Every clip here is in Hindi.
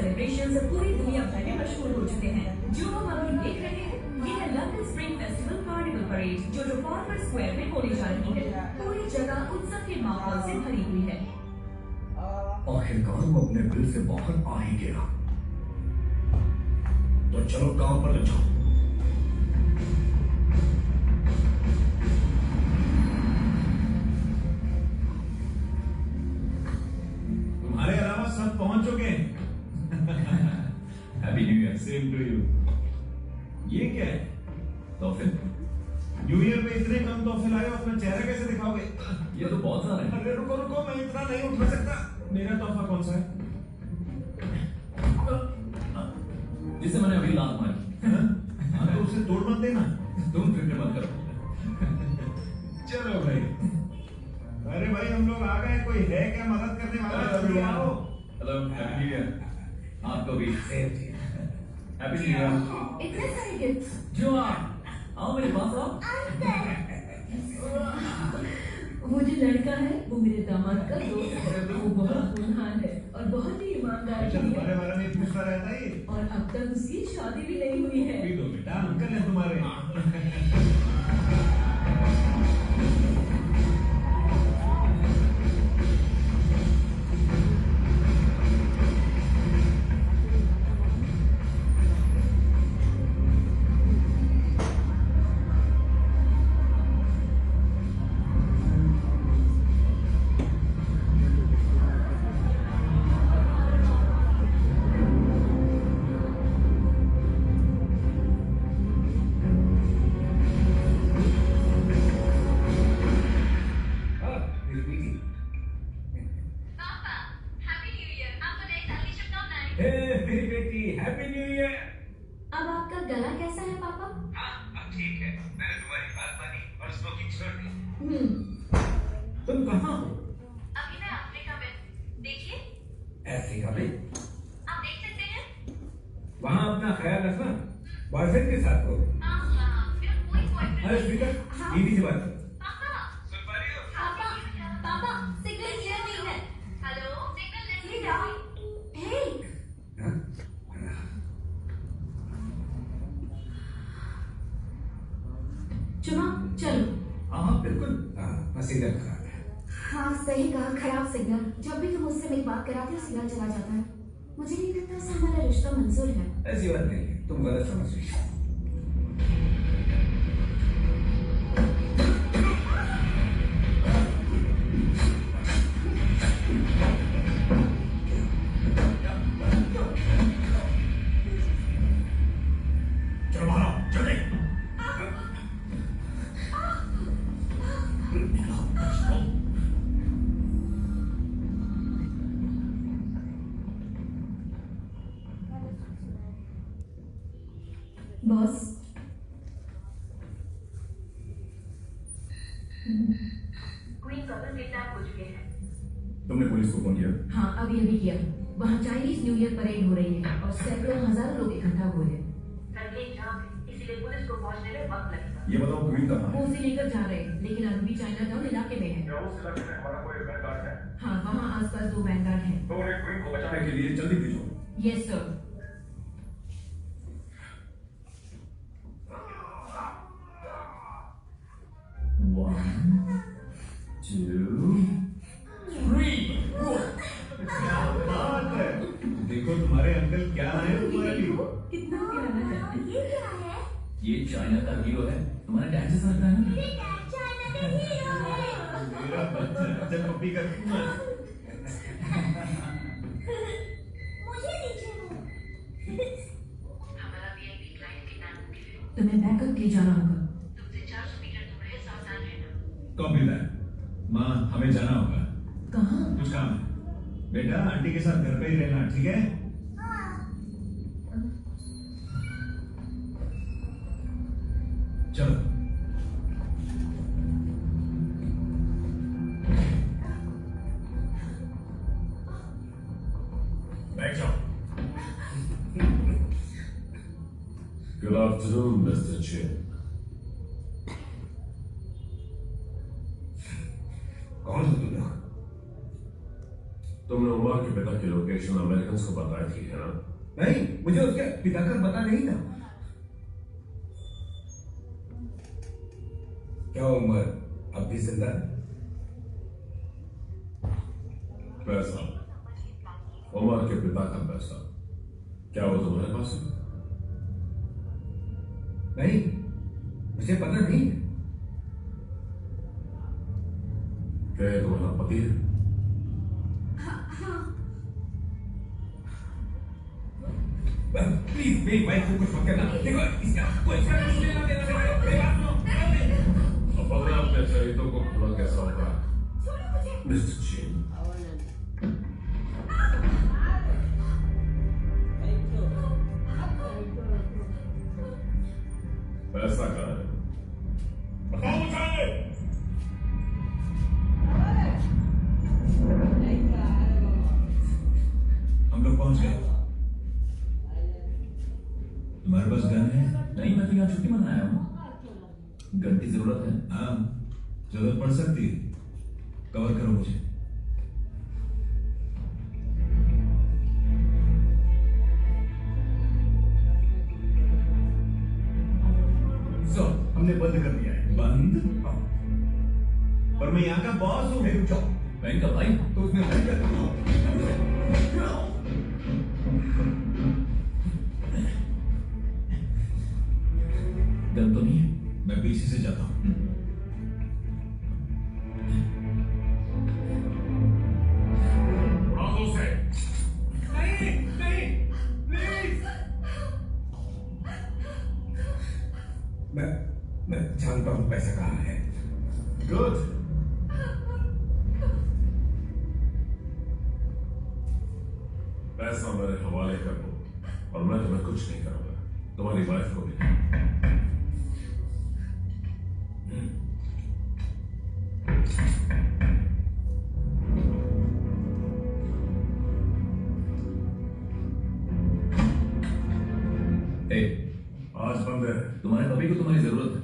सेलिब्रेशंस पूरी दुनिया भर में मशहूर हो चुके हैं। जो हम अभी देख रहे हैं ये है London spring festival carnival parade जो ट्राफालगर स्क्वायर में होने जा रही है। पूरी जगह उत्सव के माहौल से भरी हुई है। आखिरकार वो अपने बिल से बाहर आ ही गया, तो चलो काम पर लग जाओ। तुम्हारे अलावा सब पहुंच चुके हैं। Happy new year. Same to you. ये क्या है? तोहफे। न्यू ईयर पे इतने कम तोहफे लाए हो, अपना चेहरा कैसे दिखाओगे? ये तो बहुत सारे हैं। अरे रुको रुको, मैं इतना नहीं उठा सकता। मेरा तोहफा कौन सा है? जिसे मैंने अभी लात मारी। हाँ तो उसे तोड़ मत देना। तुम फिक्र मत करो। चलो भाई। अरे भाई हम लोग आ गए, कोई है क्या मदद करने वाला? जल्दी आओ। Hello, happy new year. आपको भी हैप्पी न्यू ईयर। इतने सारे गिफ्ट। जो आओ मेरे पास आओ। वो जो लड़का है वो मेरे दामाद का दोस्त है। वो बहुत होनहार है और बहुत ही ईमानदार अच्छा, भी है। तुम्हारे बारे में पूछता रहता है ये? और अब तक उसकी शादी भी नहीं हुई है। अभी तो बेटा अंकल है तुम्हारे। मेरी बेटी हैप्पी न्यू ईयर। अब आपका गला कैसा है पापा? हाँ अब ठीक है। मैंने तुम्हारी बात मानी और स्मोकिंग छोड़ दी। तुम कहाँ हो? अभी मैं अफ्रीका में। देखिए अफ्रीका में? आप देख सकते हैं। वहाँ अपना ख्याल रखना। बॉयफ्रेंड के साथ हो? मेरा कोई बॉयफ्रेंड अरे स्पीकर, दीदी से बात करो। पापा सुन पा रही हो? पापा पापा सिग्नल क्लियर नहीं है। हेलो सिग्नल नहीं है। हे हाँ? चुमा चलो। हाँ बिल्कुल। सिग्नल खराब है। हाँ सही कहा, खराब सिग्नल। जब भी तुम मुझसे मेरी बात कराते हो सिग्नल चला जाता है। मुझे नहीं लगता इससे हमारा रिश्ता मंजूर है। ऐसी बात नहीं है, तुम गलत समझ रही हो। चलो मारो जल्दी। बॉस क्वीन कपल किडनैप हो चुके हैं। तुमने पुलिस को फोन किया? हाँ अभी अभी किया। वहाँ चाइनीज न्यू ईयर परेड हो रही है और सैकड़ों हजारों लोग इकट्ठा हुए हैं। सड़कें जाम है, इसीलिए पुलिस को पहुँचने में वक्त लगेगा। ये बताओ क्वीन कहाँ वो है? उसे लेकर जा रहे हैं लेकिन अभी भी चाइना टाउन इलाके में है। क्या उस इलाके में हमारा कोई वैनगार्ड है? हाँ वहाँ आसपास 2 वैनगार्ड हैं। तो उन्हें क्वीन को बचाने के लिए जल्दी भेजो। Yes sir. One, two, three. क्या बात है? देखो तुम्हारे अंकल क्या है तुम्हारे लिए। कितना प्यारा है। ये क्या है? ये चाइना का हीरो है। तुम्हारा डैड जैसा लगता है ना? चाइना का हीरो है। मेरा बच्चा जब पप्पी कर मुझे दीजिए वो। हमारा वीआईपी क्लाइंट किडनैप हो गया है। तुम्हें बैकअप के जाना होगा। तुमसे 400 मीटर दूर है, सावधान रहना। कब मिला है? माँ हमें जाना होगा। कहाँ? कुछ काम है। बेटा आंटी के साथ घर पे ही रहना, ठीक है? चलो। बैठ जाओ। Good afternoon, Mr. Chin. कौन हो तुम लोग? तुमने उमर के पिता की लोकेशन अमेरिकन को बताई थी, है ना? नहीं, मुझे उसके पिता का पता नहीं था। क्या उमर अब भी जिंदा है? पैसा, उमर के पिता का पैसा, क्या वो तुम्हारे पास है? नहीं, मुझे पता नहीं। क्या ये तुम्हारा पति है? प्लीज मेरी वाइफ को कुछ मत करना। देखो इसका कोई फर्क नहीं लेना देना। मेरी बात सुनो। अब अगर आपने शहीदों को खुला कैसा होगा? छोड़ो मुझे। मिस्टर चेन, पैसा कहाँ है? बताओ मुझे। हम लोग पहुंच गए। तुम्हारे पास गन है? नहीं, मैं तो यहाँ छुट्टी मनाया हूँ। गन की जरूरत है? हाँ, जरूरत पड़ सकती है। कवर करो मुझे। सो हमने बंद कर दिया है। बंद? हाँ। पर मैं यहाँ का बॉस हूँ। रुक जाओ। बैंक का भाई? तो उसने बंद कर दिया। गन तो नहीं है? मैं पीछे से जाता हूँ। उड़ा दो उसे। नहीं, नहीं, प्लीज। मैं जानता हूँ पैसा कहाँ है। गुड। पैसा मेरे हवाले कर दो और मैं तुम्हें कुछ नहीं करूंगा, तुम्हारी वाइफ को भी। ए, आज बंद है। तुम्हारे पति को तुम्हारी जरूरत है।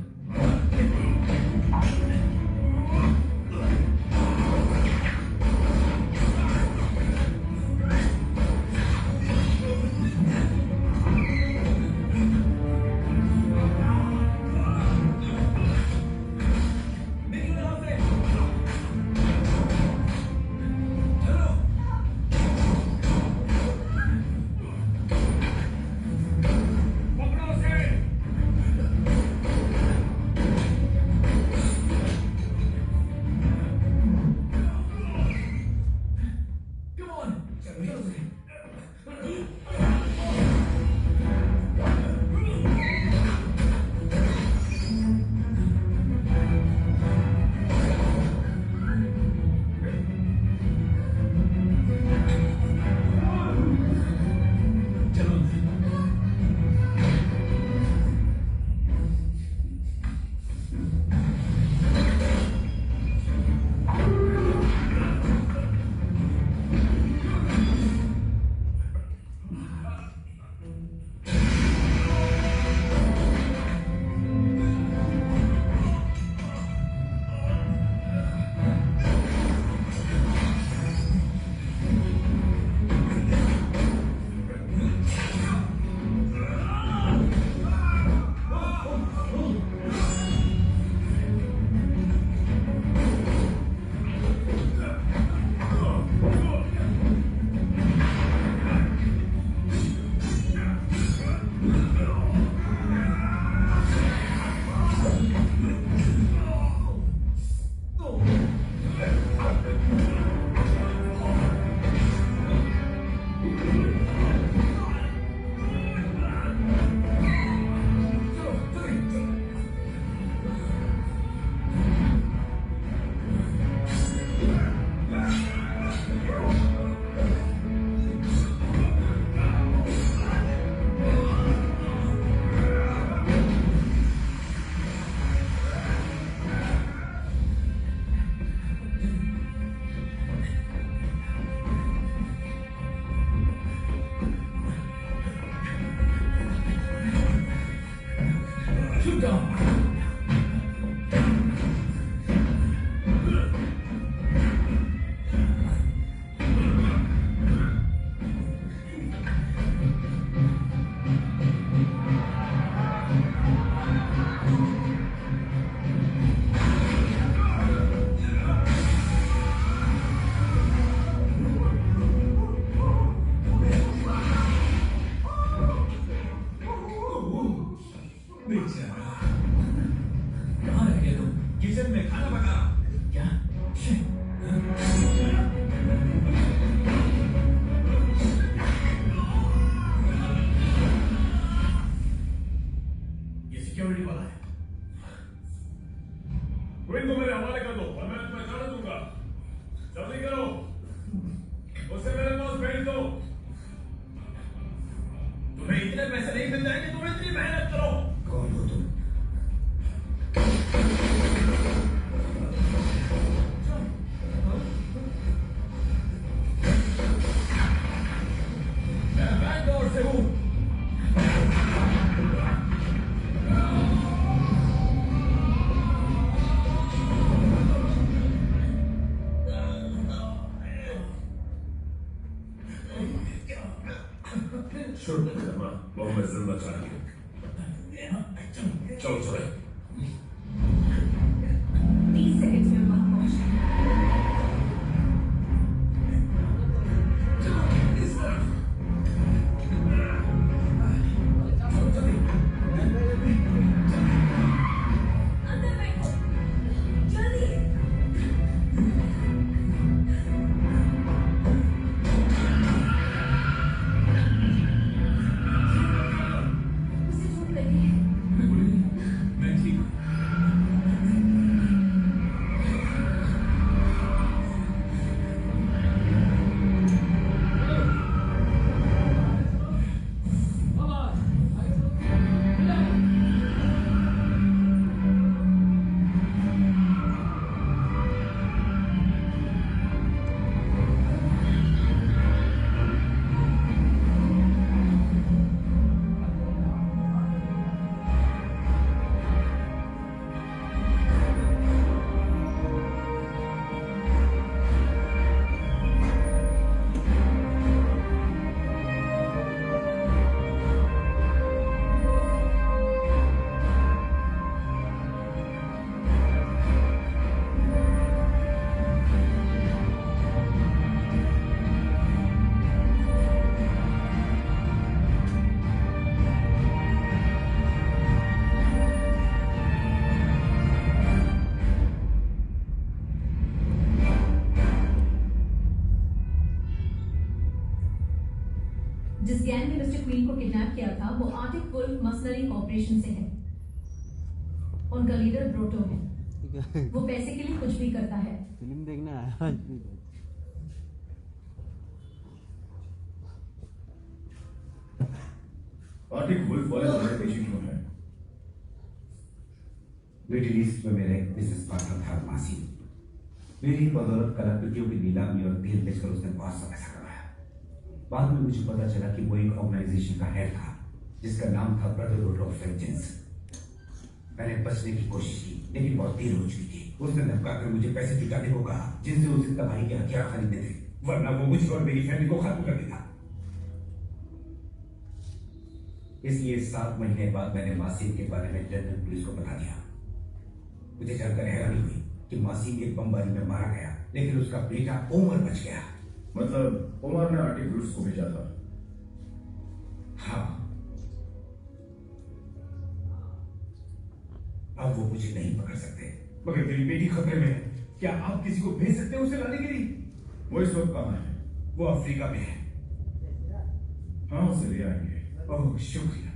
निकलो यहाँ से। चलो। पकड़ो उसे। तुम्हें इतने पैसे नहीं मिल जाएंगे, तुम इतनी मेहनत करो। कौन हो तुम? मैं बैंगलोर से हूँ। शुरू करना, वो हमें जिंदा चाहिए। चलो चले। 30 सेकंड में वहां पहुंचे। इस तरफ। अंदर बैठो, जल्दी। उसे चोट लगी है। मैं ठीक हूँ। जिस गैंग ने मिस्टर क्वीन को किडनैप किया था वो आर्टिक वुल्फ मर्सनरी कॉर्पोरेशन से है। उनका लीडर ब्रोटो है। वो पैसे के लिए कुछ भी करता है। फिल्म देखना आया आज भी। आर्टिक वुल्फ वाले हमारे पेशी क्यों हैं? मिडिल ईस्ट में मेरा एक बिजनेस पार्टनर था मासी। मेरी बदौलत कलाकृतियों की नीलामी और तेल बेचकर उसने बहुत सा पैसा कमाया। बाद में मुझे पता चला कि वो एक ऑर्गेनाइजेशन का हेड था जिसका नाम था ब्रदरहुड ऑफ वेंजेंस। मैंने बचने की कोशिश की लेकिन बहुत देर हो चुकी थी। उसने धमकाकर मुझे पैसे जुटाने को कहा जिनसे उसे तबाही के हथियार खरीदने थे, वरना वो मुझे और मेरी फैमिली को खत्म कर देता। इसलिए 7 महीने बाद मैंने मासीम के बारे में लंदन पुलिस को बता दिया। मुझे जानकर हैरानी हुई कि मासीम एक बमबारी में मारा गया लेकिन उसका बेटा उमर बच गया। मतलब उमर ने आर्टिक वुल्फ को भेजा था? हाँ, अब वो मुझे नहीं पकड़ सकते मगर मेरी बेटी खतरे में है। क्या आप किसी को भेज सकते हैं उसे लाने के लिए? वो इस वक्त कहाँ है? वो अफ्रीका में है। हाँ, उसे ले आएंगे। ओह शुक्रिया।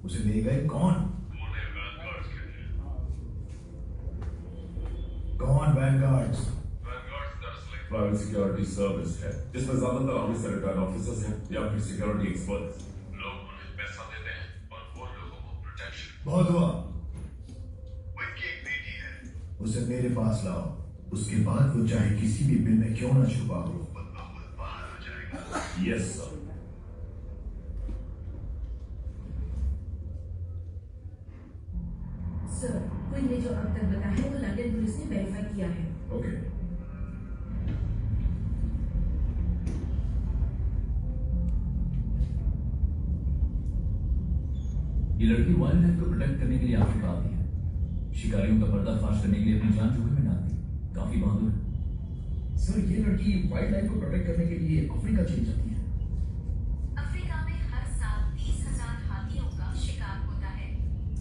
उसे ले गए कौन? कौन वैनगार्ड्स? प्राइवेट सिक्योरिटी सर्विस है जिसमें ज्यादातर आर्मी से रिटायर्ड ऑफिसर्स हैं या फिर सिक्योरिटी एक्सपर्ट्स। लोग उन्हें पैसा देते हैं और वो लोगों को प्रोटेक्शन। बहुत हुआ। उनकी एक बेटी है। उसे मेरे पास लाओ, उसके बाद वो चाहे किसी भी बिल में क्यों ना छुपा हो, बाहर आ जाएगा। Yes sir. सर, क्वीन ने जो अब तक बताया है वो लंदन पुलिस ने वेरीफाई किया है। ओके। ये लड़की वाइल्ड लाइफ को प्रोटेक्ट करने के लिए अफ्रीका आती है। शिकारियों का पर्दाफाश करने के लिए अपनी जान जोखिम में डालती है। काफी बहादुर है। सर, ये लड़की वाइल्ड लाइफ को प्रोटेक्ट करने के लिए अफ्रीका चली जाती है। अफ्रीका में हर साल 30,000 हाथियों का शिकार होता है।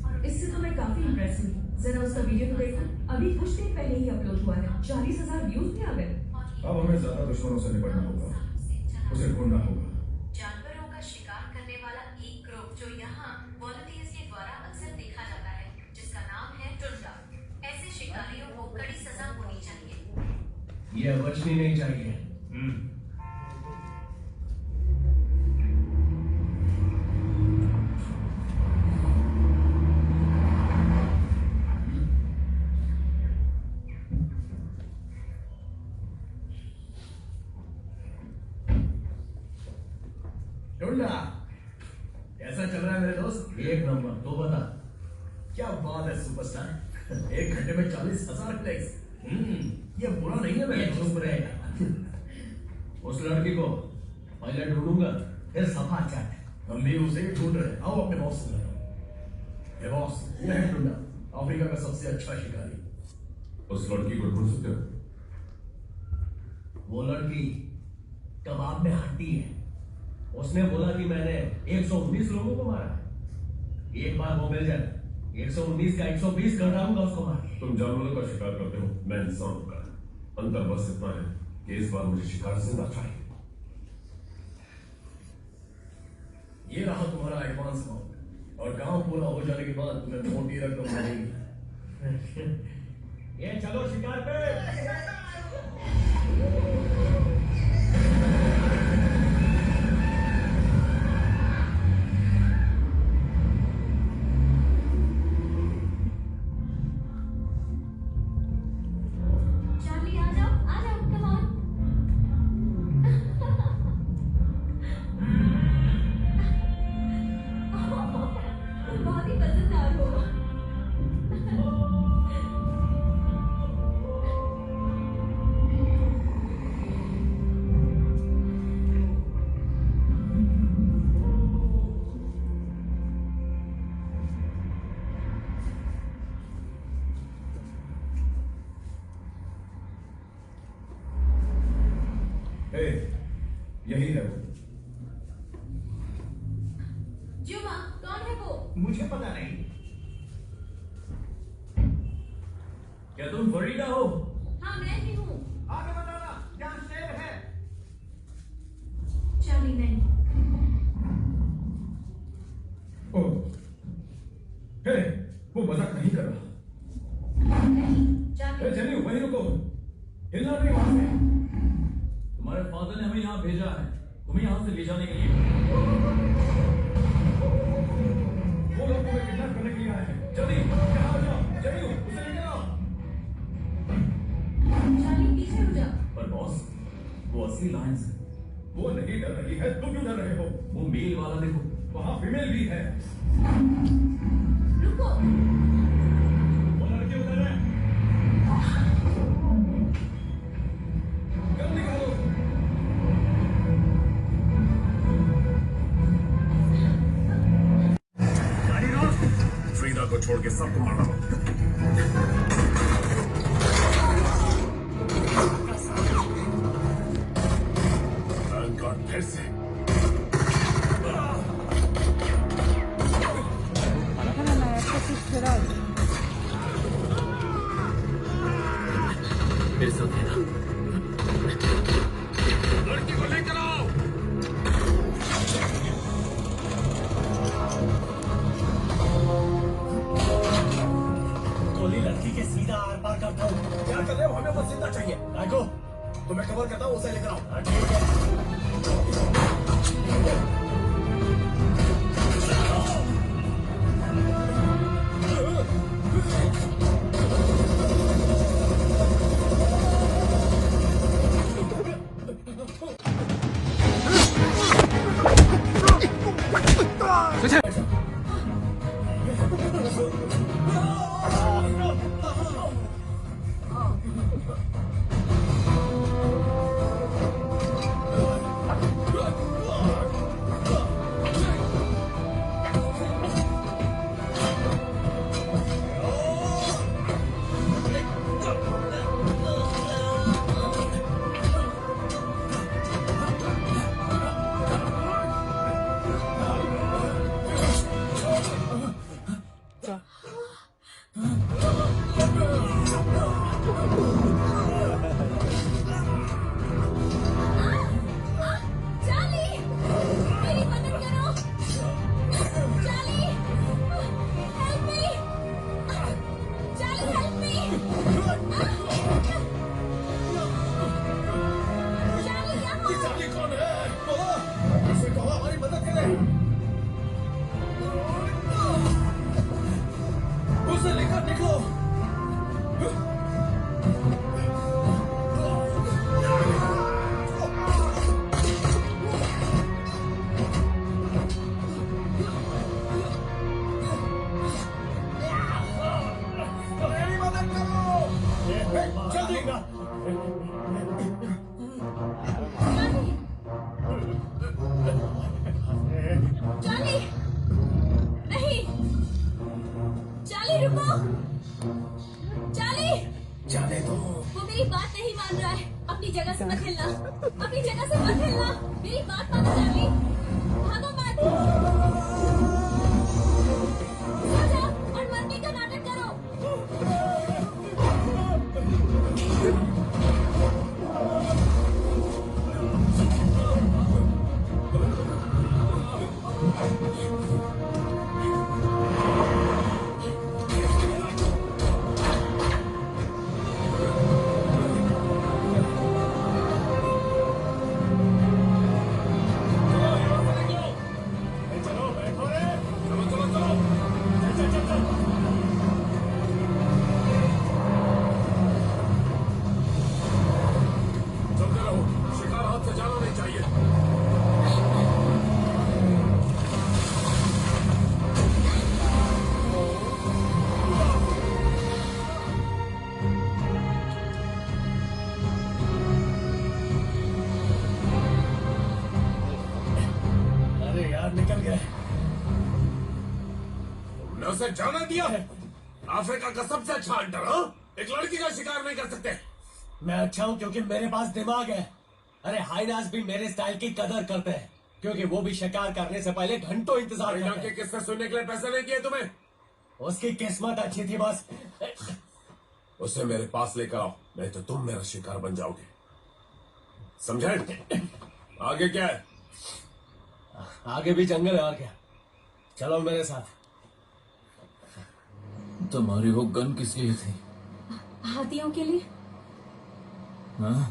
और इससे तो मैं काफी इम्प्रेस हुई। जरा उसका वीडियो तो देखो, अभी कुछ दिन पहले ही अपलोड हुआ है। 40,000 व्यूज भी आ गए। अब हमें ज्यादा दुश्मनों से निपटना होगा, उसे ढूंढना होगा। जानवरों का शिकार करने जो यहाँ वॉलंटियर्स के द्वारा अक्सर देखा जाता है, जिसका नाम है टुंडा। ऐसे शिकारियों को कड़ी सजा होनी चाहिए। ये बचनी नहीं चाहिए। टुंडा, कैसा चल रहा है मेरे दोस्त? एक नंबर। तो बता, क्या बात है सुपरस्टार, 1 घंटे में 40,000 क्लिक्स। ये बुरा नहीं है। मैं चुप रहेगा। उस लड़की को पहले ढूंढूंगा, फिर सफा चैट। हम भी उसे ही ढूंढ रहे। आओ अपने बॉस से मिलो। ये बॉस, ये है टुंडा, अफ्रीका का सबसे अच्छा शिकारी। उस लड़की को ढूंढ सकते हो? वो लड़की कबाब में हड्डी है। उसने बोला कि मैंने 119 लोगों को मारा है। एक बार वो मिल जाए, 119 का 120 कर डालूंगा उसको मार के। तुम जानवरों का शिकार करते हो, मैं इंसान का। अंतर बस इतना है कि इस बार मुझे शिकार जिंदा चाहिए। ये रहा तुम्हारा एडवांस अमाउंट, और काम पूरा हो जाने के बाद तुम्हें मोटी रकम मिलेगी। ये चलो शिकार पे। चार्ली, आ जाओ, come on। बहुत ही मजेदार हो। हे, यही है वो। जुमा, कौन है वो? मुझे पता नहीं। क्या तुम फरीदा हो? हाँ, मैं ही हूँ। आगे बताना, यहाँ शेर है। चार्ली, नहीं। ओह, हे, वो मजाक नहीं कर रहा। नहीं, हे, चार्ली। चलिए वहीं रुको, हिलना नहीं वहां से। तुम्हारे फादर ने हमें यहाँ भेजा है, तुम्हें यहाँ से ले जाने के लिए। वो लोग तुम्हें किडनैप करने के लिए आए हैं। जल्दी यहाँ आ जाओ, चलिए उसे लेकर आओ। चार्ली, पीछे हो जा। पर बॉस, वो असली लायंस है। वो नहीं डर रही है, तुम क्यों डर रहे हो? वो मेल वाला देखो, वहां फीमेल भी है। रुको। वो लड़के उधर है। जल्दी करो। फ्रीदा को छोड़ के सबको मारना होगा। फिर से फिर से उठेगा। लड़की को लेकर आओ। गोली लड़की के सीधा आर पार करता हूँ। क्या कर रहे हो? हमें बस जिंदा चाहिए। राजो, तुम्हें कवर करता हूँ, उसे लेकर आओ। ठीक है। जगह से मत हिलना, अपनी जगह से मत हिलना, मेरी बात मानो चार्ली, भागो मत, सो जाओ और मरने का नाटक करो। चलते रहो, शिकार हाथ से जाना नहीं चाहिए। अरे यार निकल गए। तुमने उसे जाना दिया है। अफ्रीका का सबसे अच्छा हंटर, हाँ? एक लड़की का शिकार नहीं कर सकते। मैं अच्छा हूँ क्योंकि मेरे पास दिमाग है। अरे हाइनास भी मेरे स्टाइल की कदर करते हैं क्योंकि वो भी शिकार करने से पहले घंटों इंतजार बिना करते के हैं। किस्से सुनने के लिए पैसे नहीं किए तुम्हें। उसकी किस्मत अच्छी थी बस। उसे मेरे पास लेकर आओ, नहीं तो तुम मेरा शिकार बन जाओगे। समझे? आगे क्या है? आगे भी जंगल है और क्या। चलो मेरे साथ। तुम्हारी वो गन किस लिए थी? हाथियों के लिए। हाँ?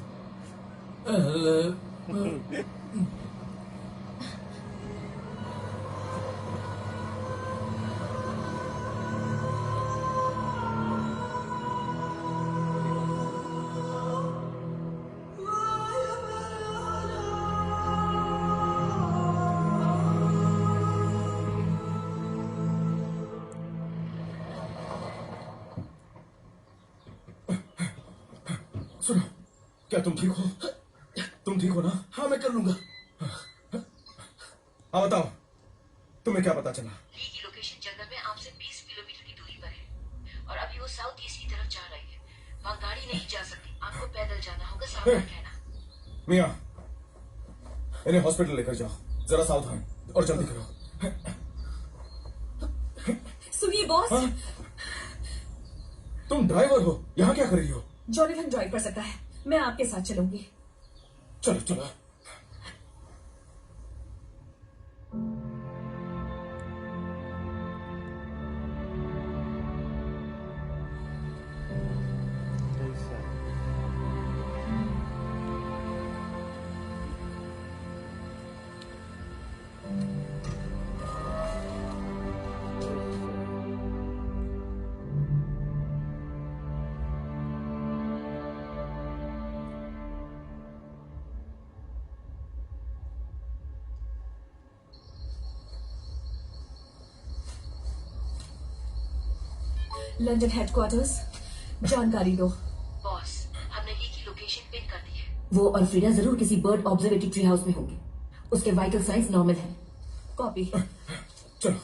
सुनो, क्या तुम ठीक हो? तुम ठीक हो ना? हाँ मैं कर लूंगा। हाँ बताओ, तुम्हें क्या पता चला? ली की लोकेशन जंगल में आपसे 20 किलोमीटर की दूरी पर है और अभी वो साउथ ईस्ट की तरफ जा रही है। वहाँ गाड़ी नहीं जा सकती, आपको पैदल जाना होगा, सावधान रहना। मियाँ, इन्हें हॉस्पिटल लेकर जाओ, जरा सावधान और जल्दी करो। सुनिए बॉस, हाँ? तुम ड्राइवर हो, यहाँ क्या कर रही हो? जॉनथन ड्राइव कर सकता है, मैं आपके साथ चलूंगी। चलो चलो। लंदन हेडक्वार्टर्स, जानकारी दो। बॉस, हमने ली की लोकेशन पिन कर दी है। वो और फ्रीडा जरूर किसी बर्ड ऑब्जर्वेटरी ट्री हाउस में होंगे। उसके वाइटल साइंस नॉर्मल है। कॉपी। चलो,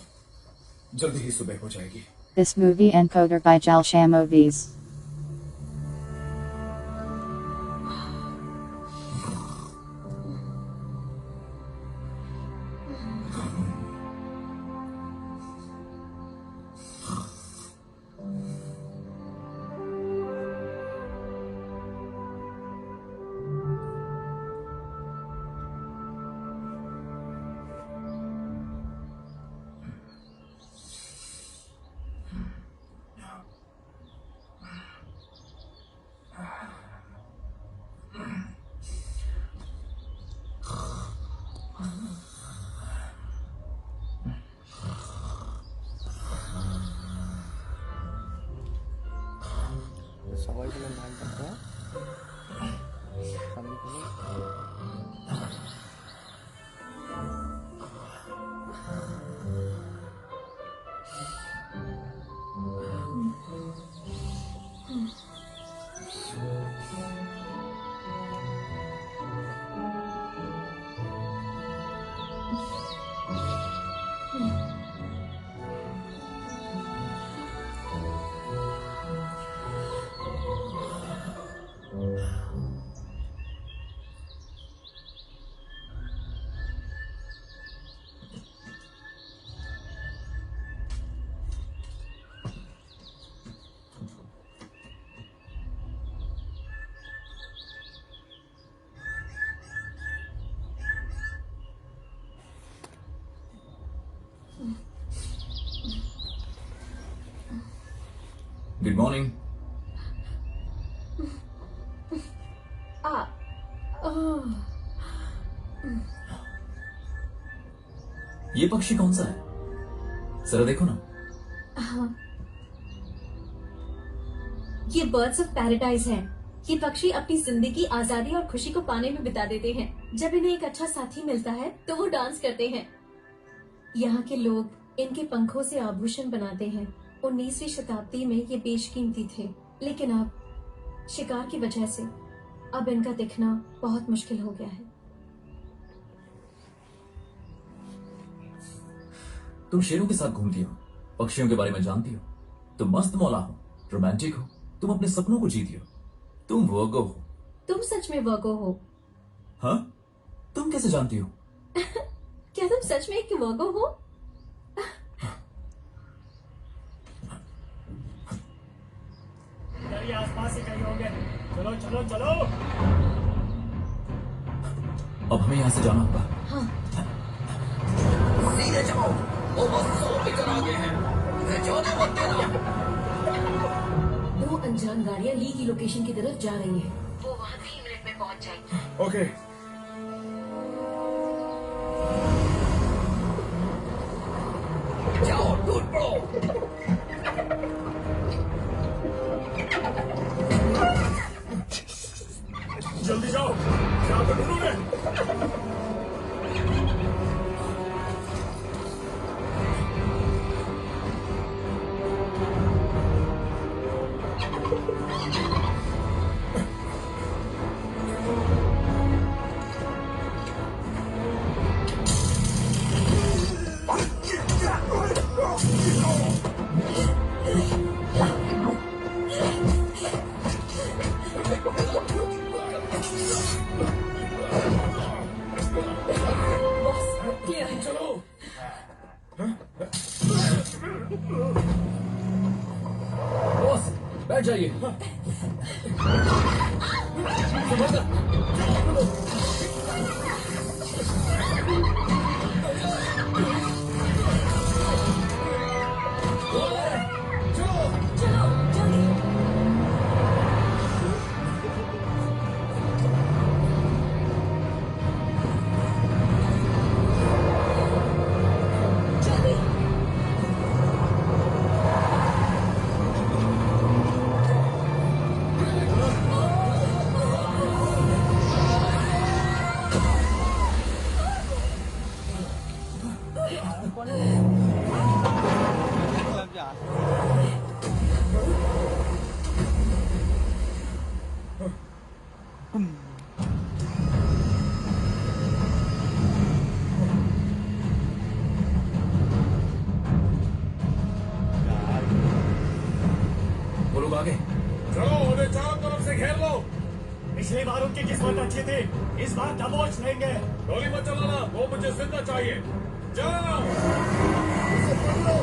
जल्दी ही सुबह हो जाएगी। This movie encoder by Jalsham Movies. সবাইগুলো নাম ডাকা সামনে কোনো गुड मॉर्निंग। ये पक्षी कौन सा है? जरा देखो ना। ये बर्ड्स ऑफ पैराडाइज हैं। ये पक्षी अपनी जिंदगी आजादी और खुशी को पाने में बिता देते हैं। जब इन्हें एक अच्छा साथी मिलता है तो वो डांस करते हैं। यहाँ के लोग इनके पंखों से आभूषण बनाते हैं। 19वीं शताब्दी में ये बेशकीमती थे, लेकिन अब शिकार की वजह से अब इनका दिखना बहुत मुश्किल हो गया है। तुम शेरों के साथ घूमती हो, पक्षियों के बारे में जानती हो, तुम मस्त मौला हो, रोमांटिक हो, तुम अपने सपनों को जीती हो, तुम वर्गो हो। तुम सच में वर्गो हो? हाँ? तुम कैसे जानती हो? क्या तुम सच में एक वर्गो हो? इधर ही आसपास ही कहीं होंगे। चलो चलो चलो। अब हमें यहाँ से जाना होगा। हाँ। सीधे जाओ, वो बस 100 मीटर आगे है, उसे जाने मत देना। 2 अनजान गाड़ियाँ ली की लोकेशन की तरफ जा रही हैं। वो वहाँ 3 मिनट में पहुँच जाएगी। ओके। जाओ, टूट पड़ो। जल्दी जाओ, यहाँ पे ढूंढोगे। बॉस, बैठ जाइए। वो लोग आगे। चलो उन्हें चारों तरफ से घेर लो। पिछली बार उनकी किस्मत अच्छी थी, इस बार दबोच लेंगे। गोली मत चलाना, वो मुझे जिंदा चाहिए। जाओ। उसे पकड़ो।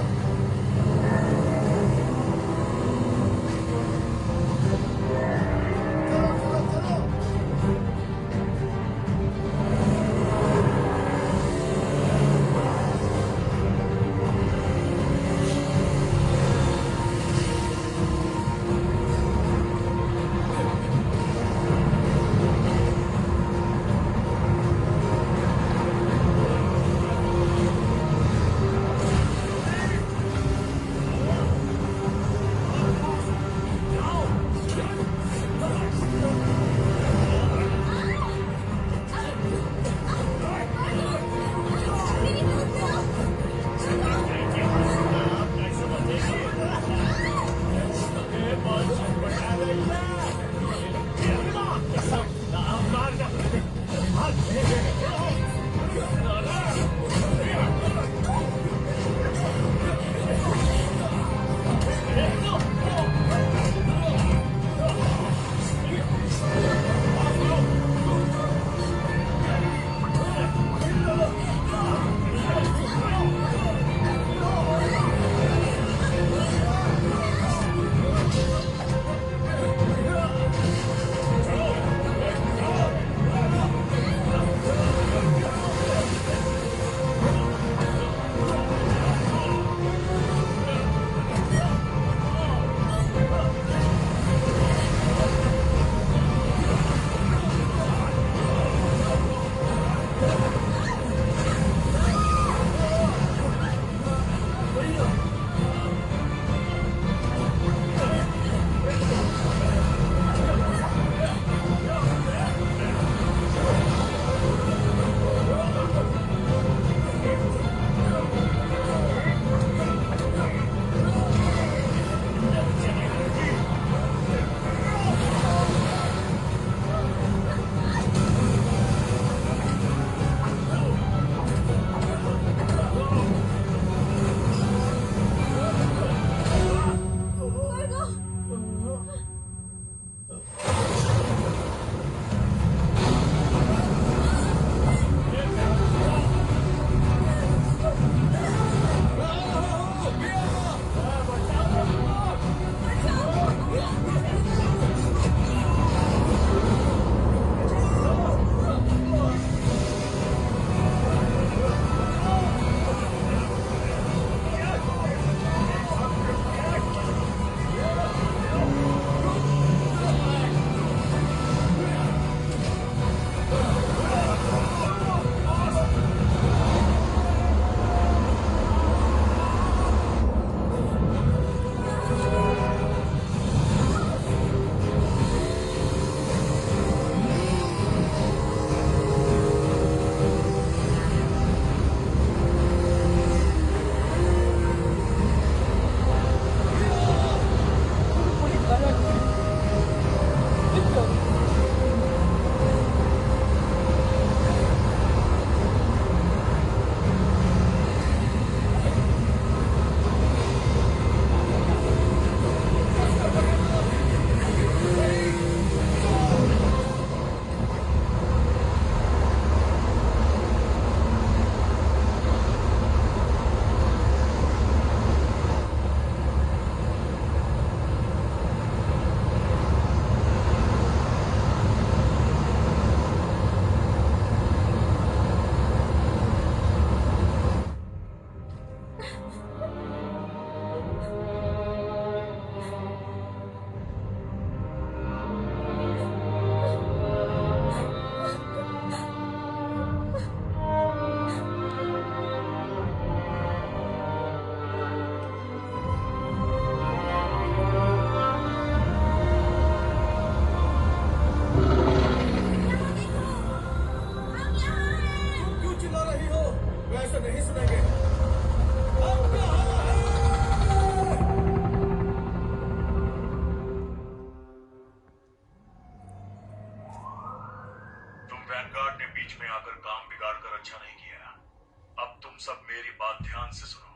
बात ध्यान से सुनो।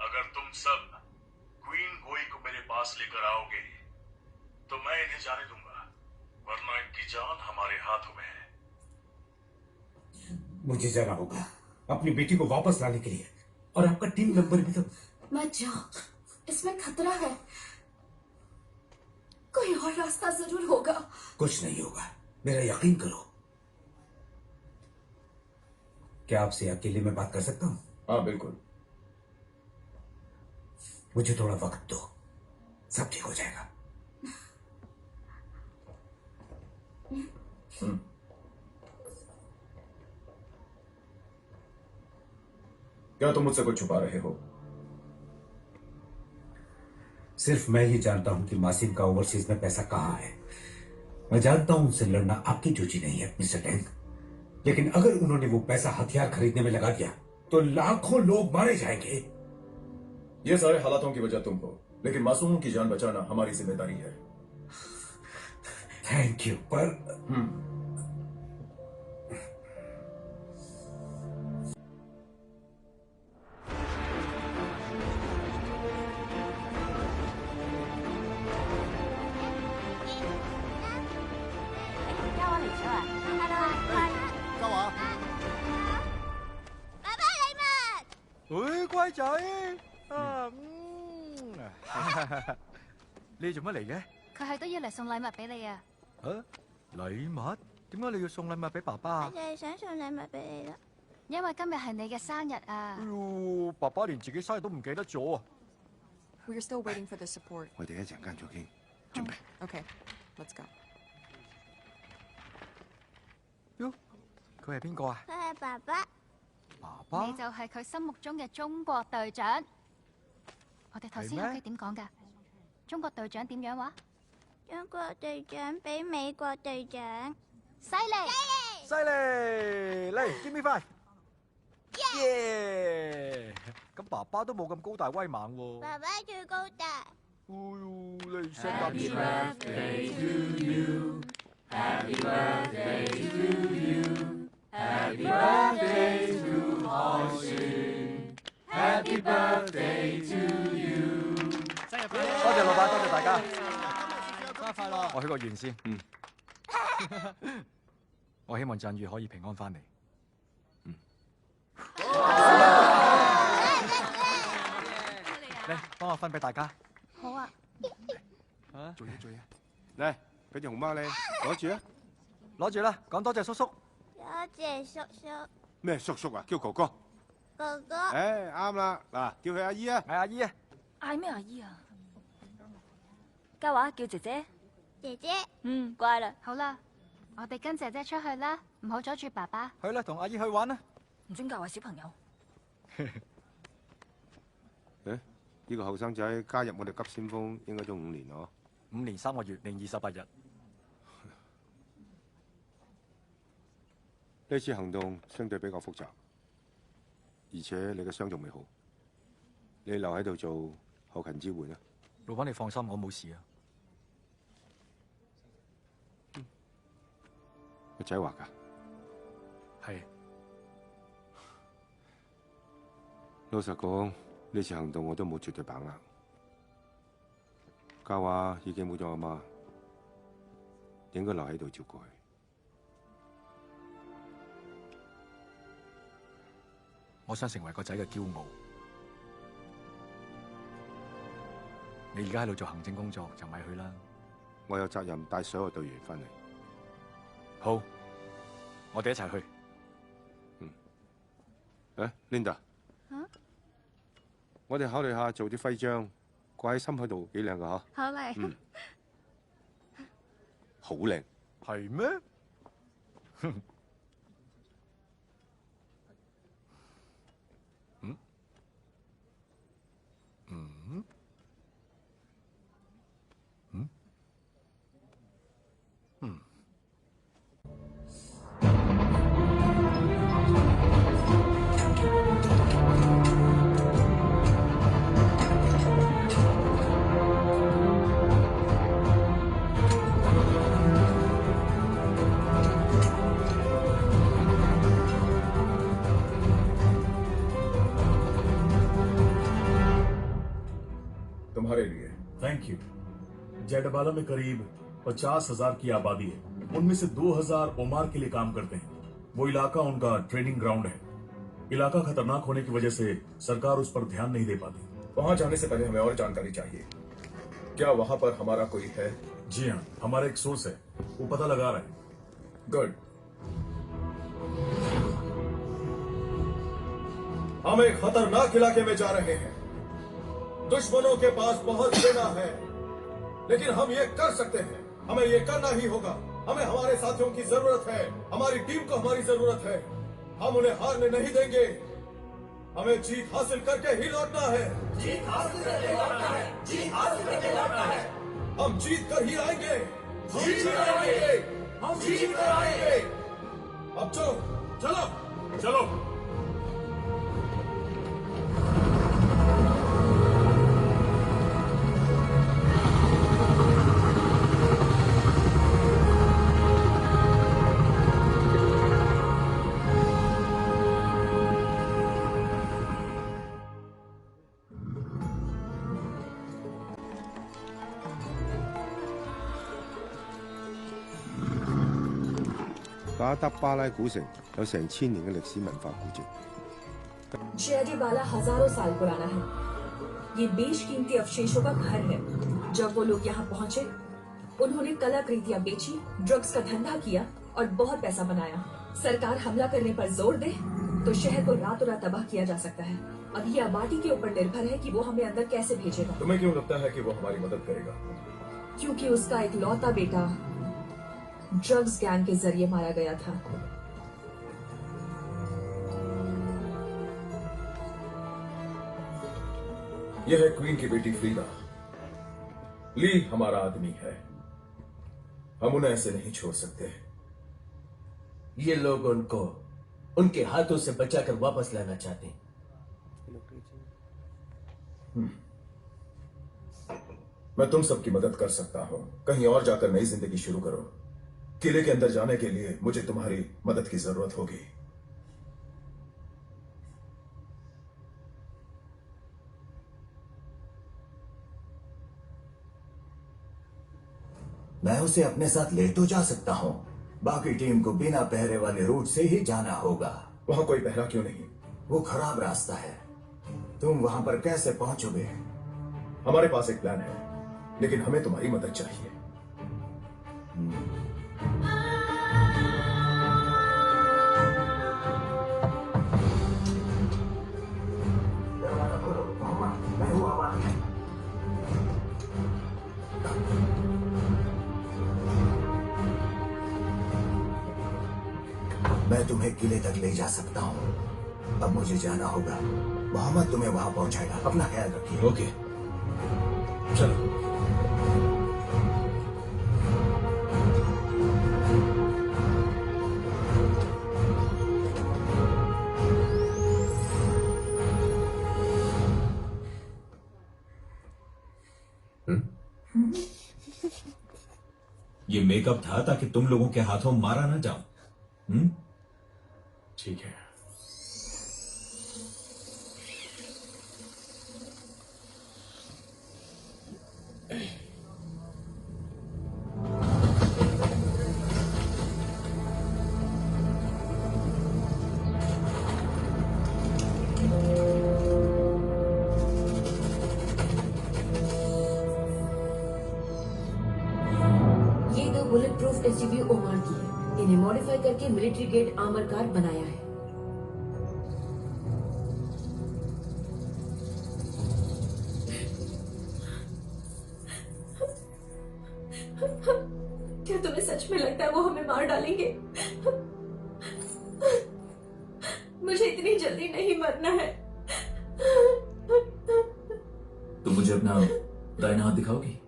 अगर तुम सब क्वीन गोई को मेरे पास लेकर आओगे तो मैं इन्हें जाने दूंगा, वरना इनकी जान हमारे हाथों में है। मुझे जाना होगा अपनी बेटी को वापस लाने के लिए, और आपका टीम मेंबर भी तो। मत जाओ, इसमें खतरा है। कोई और रास्ता जरूर होगा। कुछ नहीं होगा, मेरा यकीन करो। क्या आपसे अकेले में बात कर सकता हूं? हाँ बिल्कुल। मुझे थोड़ा वक्त दो, सब ठीक हो जाएगा। क्या तुम मुझसे कुछ छुपा रहे हो? सिर्फ मैं ही जानता हूं कि मासिम का ओवरसीज में पैसा कहां है। मैं जानता हूं उनसे लड़ना आपकी जूझी नहीं है मिस्टर टैंक, लेकिन अगर उन्होंने वो पैसा हथियार खरीदने में लगा दिया तो लाखों लोग मारे जाएंगे। ये सारे हालातों की वजह तुम हो, लेकिन मासूमों की जान बचाना हमारी जिम्मेदारी है। थैंक यू, पर你做乜嚟嘅？佢係都要嚟送禮物俾你啊！禮物？點解你要送禮物俾爸爸啊？就係想送禮物俾你啦，因為今日係你嘅生日啊！爸爸連自己生日都唔記得咗啊！ We're still waiting for the support. 我哋一陣間再傾，準備。 Okay, let's go. 喲，佢係邊個啊？佢係爸爸，爸爸？你就係佢心目中嘅中國隊長。我哋頭先喺屋企點講㗎？中國隊長點樣話？中國隊長比美國隊長犀利！犀利！嚟 ，Give me five！ 耶！咁爸爸都冇咁高大威猛喎。爸爸最高大。你聖誕節咩 Birthday to you, Happy birthday to you, Happy birthday to 海旋 Happy birthday to you。多謝老闆，多謝大家。生日快樂！我許個願先。我希望振宇可以平安翻嚟。嚟，幫我分俾大家。好啊。做嘢做嘢。嚟，俾條紅包你，攞住啊！攞住啦，講多謝叔叔。多謝叔叔。咩叔叔啊？叫哥哥。哥哥。誒，啱啦，嗱，叫佢阿姨啊。係阿姨啊。嗌咩阿姨啊？嘉華叫姐姐。姐姐。乖啦。好啦，我哋跟姐姐出去啦，唔好阻住爸爸。去啦，同阿姨去玩啦。唔准教壞小朋友。誒，呢個後生仔加入我哋急先鋒應該都5年咯。5年3個月零28日。呢次行動相對比較複雜，而且你嘅傷仲未好，你留喺度做後勤支援啊。老闆你放心，我冇事啊。個仔話㗎。係。老實講，呢次行動我都冇絕對把握。嘉華已經冇咗阿媽，應該留喺度照顧佢。我想成為個仔嘅驕傲。你而家喺度做行政工作，就咪去啦。我有責任帶所有隊員翻嚟。好，我哋一齊去。Linda。我哋考慮下做啲徽章，掛喺心口度，幾靚㗎嗬？好靚。好靚。係咩？ तुम्हारे लिए। Thank you. जेडबाला में करीब 50,000 की आबादी है, उनमें से 2,000 ओमार के लिए काम करते हैं। वो इलाका उनका ट्रेनिंग ग्राउंड है। इलाका खतरनाक होने की वजह से सरकार उस पर ध्यान नहीं दे पाती। वहां जाने से पहले हमें और जानकारी चाहिए। क्या वहां पर हमारा कोई है? जी हाँ, हमारा एक सोर्स है, वो पता लगा रहा है। गुड। हम एक खतरनाक इलाके में जा रहे हैं। दुश्मनों के पास बहुत सेना है, लेकिन हम ये कर सकते हैं। हमें ये करना ही होगा। हमें हमारे साथियों की जरूरत है, हमारी टीम को हमारी जरूरत है। हम उन्हें हारने नहीं देंगे। हमें जीत हासिल करके ही लौटना है। जीत हासिल करके लौटना है। जीत हासिल करके लौटना है। हम जीत कर ही आएंगे। जीत कर आएंगे। हम जीत कर आएंगे। अब चलो चलो चलो।巴德巴拉古城有成千年嘅歷史文化古蹟。 जेडीबाला हजारों साल पुराना है। ये बेशकीमती अवशेषों का घर है। जब वो लोग यहाँ पहुँचे, उन्होंने कलाकृतियाँ बेची, ड्रग्स का धंधा किया और बहुत पैसा बनाया। सरकार हमला करने पर जोर दे तो शहर को रातों रात तबाह किया जा सकता है। अब ये आबादी के ऊपर निर्भर है कि वो हमें अंदर कैसे भेजेगा। तुम्हें क्यों लगता है कि वो हमारी मदद करेगा? क्योंकि उसका एक लौता बेटा ड्रग्स गैंग के जरिए मारा गया था। यह है क्वीन की बेटी फ्रीदा। ली हमारा आदमी है। हम उन्हें ऐसे नहीं छोड़ सकते। ये लोग उनको उनके हाथों से बचाकर वापस लाना चाहते हैं। मैं तुम सबकी मदद कर सकता हूं। कहीं और जाकर नई जिंदगी शुरू करो। किले के अंदर जाने के लिए मुझे तुम्हारी मदद की जरूरत होगी। मैं उसे अपने साथ ले तो जा सकता हूँ, बाकी टीम को बिना पहरे वाले रूट से ही जाना होगा। वहां कोई पहरा क्यों नहीं? वो खराब रास्ता है। तुम वहां पर कैसे पहुंचोगे? हमारे पास एक प्लान है, लेकिन हमें तुम्हारी मदद चाहिए। मैं तुम्हें किले तक ले जा सकता हूँ। अब मुझे जाना होगा। मोहम्मद तुम्हें वहां पहुंचाएगा। अपना ख्याल रखिए। ओके, चलो। ये मेकअप था ताकि तुम लोगों के हाथों मारा ना जाऊं। ठीक है। ये दो बुलेट प्रूफ एसयूवी ओमान की है। इन्हें मॉडिफाई करके मिलिट्री ग्रेड आर्मर कार बनाया है। क्या तुम्हें सच में लगता है वो हमें मार डालेंगे? मुझे इतनी जल्दी नहीं मरना है। तुम मुझे अपना दाहिना हाथ दिखाओगी?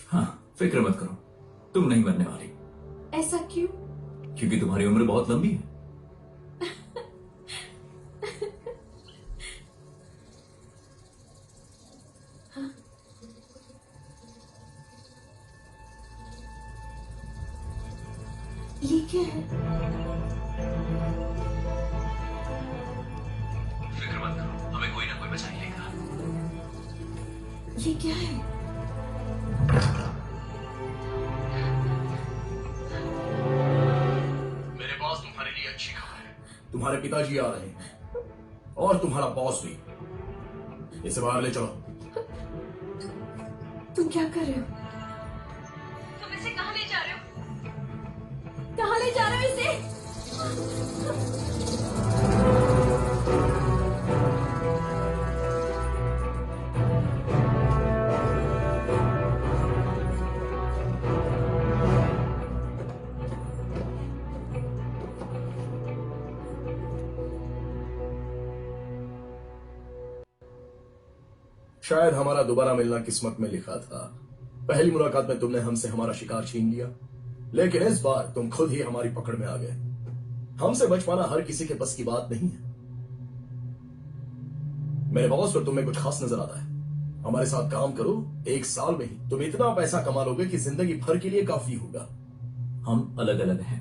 हाँ, फिक्र मत करो, तुम नहीं मरने वाली। ऐसा क्यों? क्योंकि तुम्हारी उम्र बहुत लंबी है। ये क्या है? फिक्र मत करो, हमें कोई ना कोई बचा ही लेगा। ये क्या है? मेरे पास तुम्हारे लिए अच्छी खबर है। तुम्हारे पिताजी आ रहे हैं और तुम्हारा बॉस भी। इसे बाहर ले चलो। तुम क्या कर रहे हो? तुम इसे कहाँ ले जा रहे हो? कहाँ ले जा रहे हो इसे? शायद हमारा दोबारा मिलना किस्मत में लिखा था। पहली मुलाकात में तुमने हमसे हमारा शिकार छीन लिया, लेकिन इस बार तुम खुद ही हमारी पकड़ में आ गए। हमसे बच पाना हर किसी के बस की बात नहीं है। मेरे बॉस पर तुम्हें कुछ खास नजर आता है। हमारे साथ काम करो, 1 साल में ही तुम इतना पैसा कमा लोगे कि जिंदगी भर के लिए काफी होगा। हम अलग अलग हैं।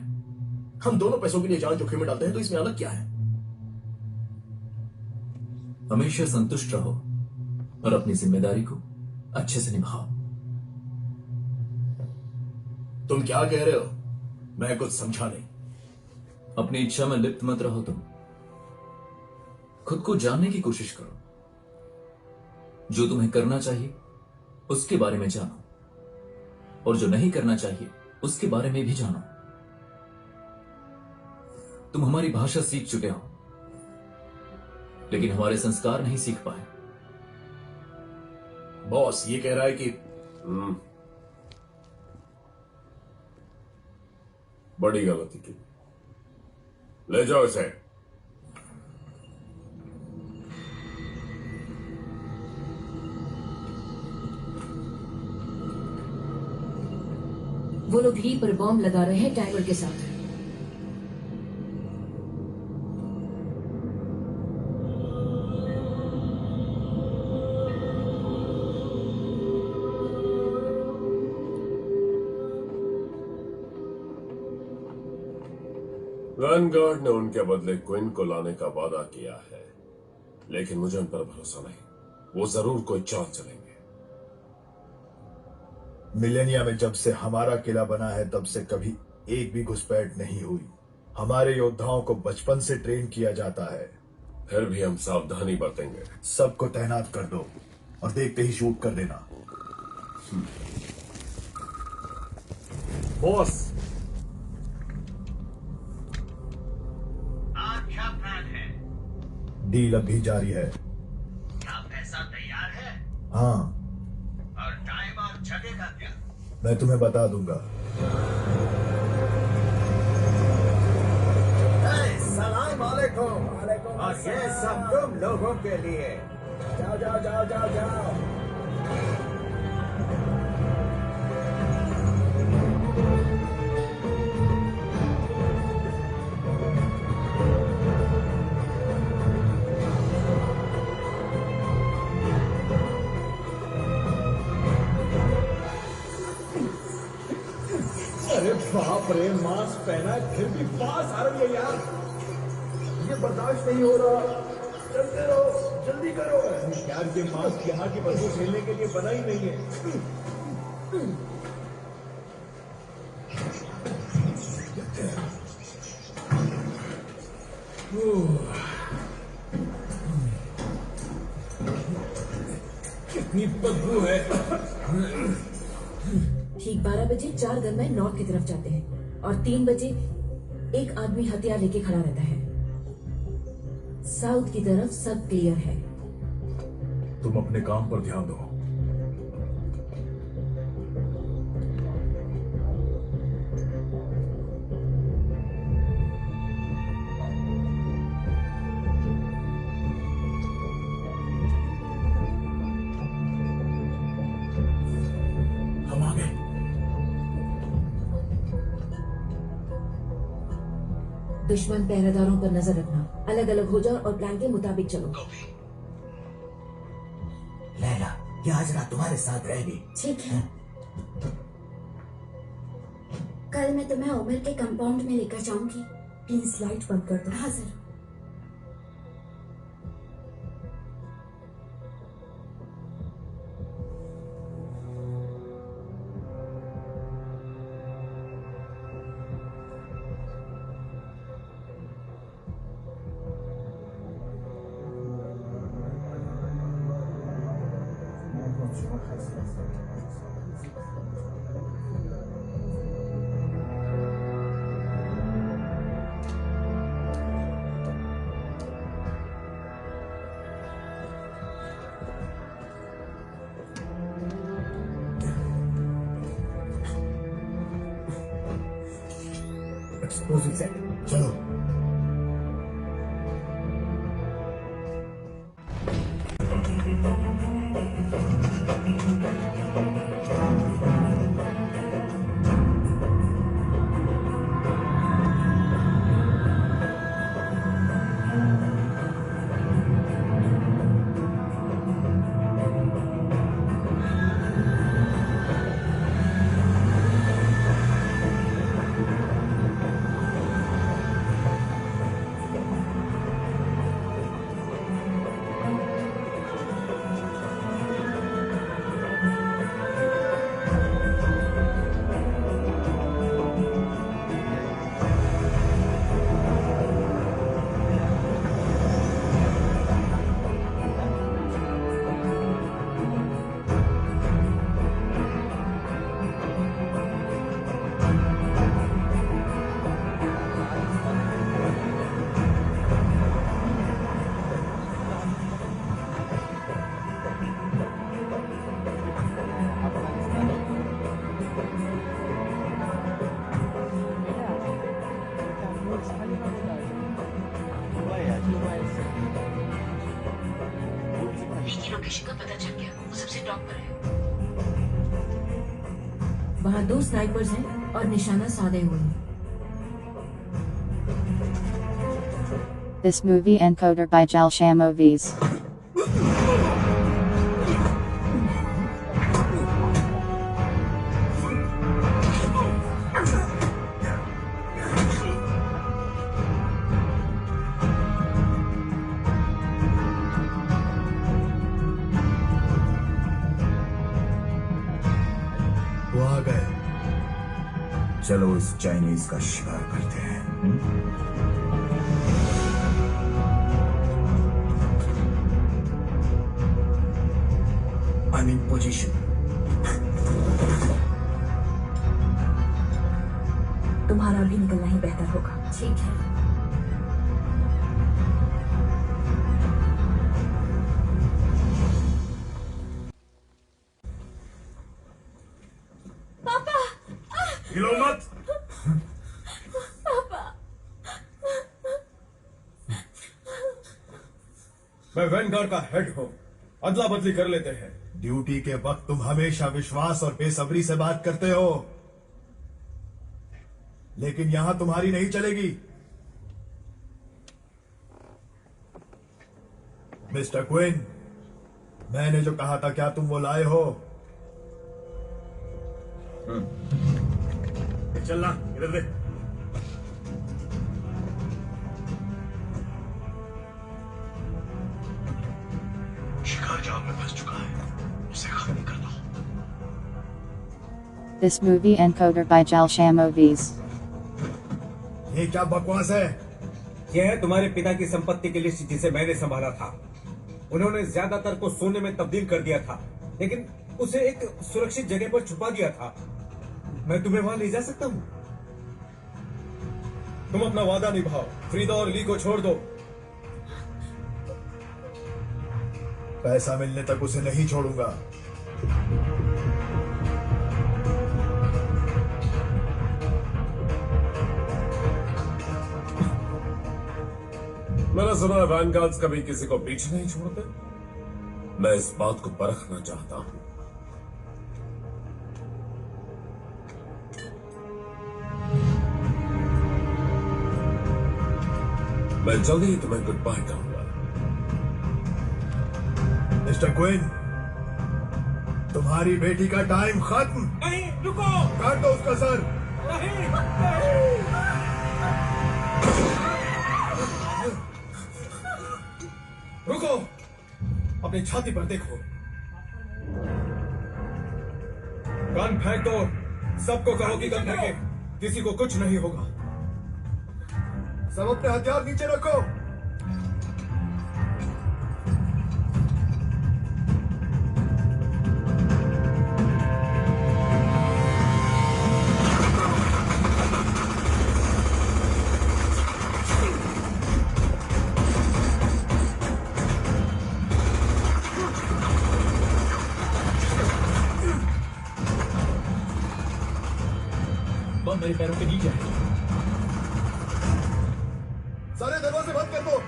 हम दोनों पैसों के लिए जान जोखिम में डालते हैं, तो इसमें अलग क्या है? हमेशा संतुष्ट रहो और अपनी जिम्मेदारी को अच्छे से निभाओ। तुम क्या कह रहे हो? मैं कुछ समझा नहीं। अपनी इच्छा में लिप्त मत रहो। तुम खुद को जानने की कोशिश करो। जो तुम्हें करना चाहिए उसके बारे में जानो, और जो नहीं करना चाहिए उसके बारे में भी जानो। तुम हमारी भाषा सीख चुके हो, लेकिन हमारे संस्कार नहीं सीख पाए। बॉस ये कह रहा है कि बड़ी गलती की। ले जाओ इसे। वो लोग ली पर बॉम्ब लगा रहे हैं टाइगर के साथ। वैनगार्ड ने उनके बदले क्विन को लाने का वादा किया है, लेकिन मुझे उन पर भरोसा नहीं। वो जरूर कोई चाल चलेंगे। मिलेनिया में जब से हमारा किला बना है तब से कभी एक भी घुसपैठ नहीं हुई। हमारे योद्धाओं को बचपन से ट्रेन किया जाता है। फिर भी हम सावधानी बरतेंगे। सबको तैनात कर दो और देखते ही शूट कर देना। बॉस, आज क्या प्लान है? डील अभी जारी है। क्या पैसा तैयार है? हाँ, और टाइम और जगह का क्या? मैं तुम्हें बता दूंगा। सलाम वालेकुम। और ये सब तुम लोगों के लिए। जाओ जाओ जाओ जाओ जाओ। अरे बाप रे, मास्क पहना है फिर भी पास आ रही है यार। ये बर्दाश्त नहीं हो रहा। चलते रहो, जल्दी करो। यार ये मास्क यहाँ की बदबू झेलने के लिए बना ही नहीं है। कितनी बदबू है। ठीक 12 बजे 4 गनमैन नॉर्थ की तरफ जाते हैं और 3 बजे एक आदमी हथियार लेके खड़ा रहता है। साउथ की तरफ सब क्लियर है। तुम अपने काम पर ध्यान दो। हम आ गए। दुश्मन पहरेदारों पर नजर रखना, अलग अलग हो जाओ और प्लान के मुताबिक चलो। लैला, ये आज रात तुम्हारे साथ रहेगी। ठीक है। कल मैं तुम्हें ओबर के कंपाउंड में लेकर जाऊंगी। प्लीज लाइट बंद कर दो। हाँ जरूर। एक्सप्लोसिव सेट, चलो। विकी लोकेशन का पता चल गया, वो सबसे टॉप पर है। वहाँ 2 स्नाइपर्स हैं और निशाना साधे हुए हैं। This movie encoder by Jalsham Movies. वो आ गए। चलो इस चाइनीज का शिकार करते हैं। I'm in position. तुम्हारा भी निकलना ही बेहतर होगा। ठीक है। पापा! हिलो मत। पापा! मैं वैनगार्ड का हेड हूँ। अदला बदली कर लेते हैं। ड्यूटी के वक्त तुम हमेशा विश्वास और बेसब्री से बात करते हो, लेकिन यहां तुम्हारी नहीं चलेगी। मिस्टर क्विन, मैंने जो कहा था क्या तुम वो लाए हो? चलना इधर दे। शिकार जाल में फंस चुका है, उसे खत्म कर दो। This movie encoder by Jalsham Movies. ये क्या बकवास है? यह है तुम्हारे पिता की संपत्ति की लिस्ट जिसे मैंने संभाला था। उन्होंने ज्यादातर को सोने में तब्दील कर दिया था, लेकिन उसे एक सुरक्षित जगह पर छुपा दिया था। मैं तुम्हें वहां ले जा सकता हूँ। तुम अपना वादा निभाओ, फ्रीदा और ली को छोड़ दो। पैसा मिलने तक उसे नहीं छोड़ूंगा। मैंने सुना है वैनगार्ड्स कभी किसी को पीछे नहीं छोड़ते। मैं इस बात को परखना चाहता हूं। मैं जल्दी ही तुम्हें गुड बाय कहूंगा। मिस्टर क्विन, तुम्हारी बेटी का टाइम खत्म। नहीं, रुको। काट दो उसका सर। रुको, अपनी छाती पर देखो। गन फेंक दो, सबको कहो कि गन फेंके, किसी को कुछ नहीं होगा। सब अपने हथियार नीचे रखो। बम मेरे पैरों के नीचे है। सारे दरवाजे बंद कर दो।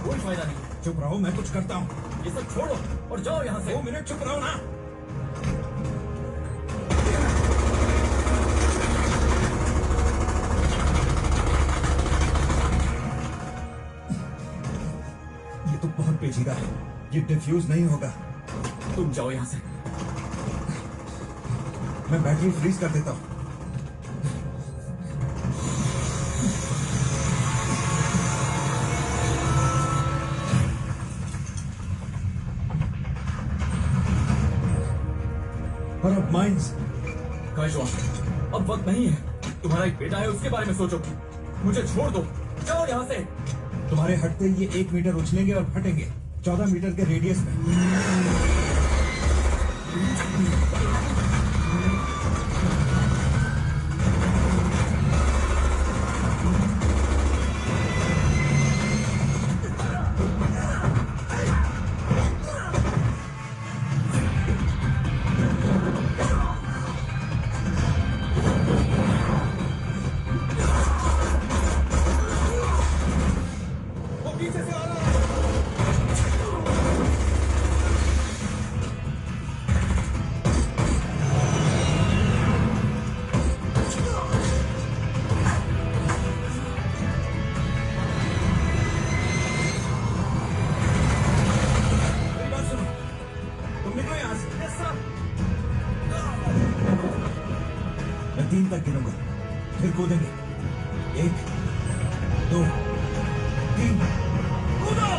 कोई फायदा नहीं। चुप रहो, मैं कुछ करता हूँ। ये सब छोड़ो और जाओ यहाँ से। 2 मिनट चुप रहो ना। ये तो बहुत पेचीदा है, ये डिफ्यूज नहीं होगा। तुम जाओ यहाँ से। मैं बैटरी फ्रीज कर देता हूँ। और अब माइंस। काइशवान, अब वक्त नहीं है। तुम्हारा एक बेटा है, उसके बारे में सोचो। मुझे छोड़ दो, जाओ यहाँ से। तुम्हारे हटते ये 1 मीटर उछलेंगे और फटेंगे 14 मीटर के रेडियस में। मैं 3 तक गिनूंगा, फिर कूदेंगे। 1, 2, 3, कूदो!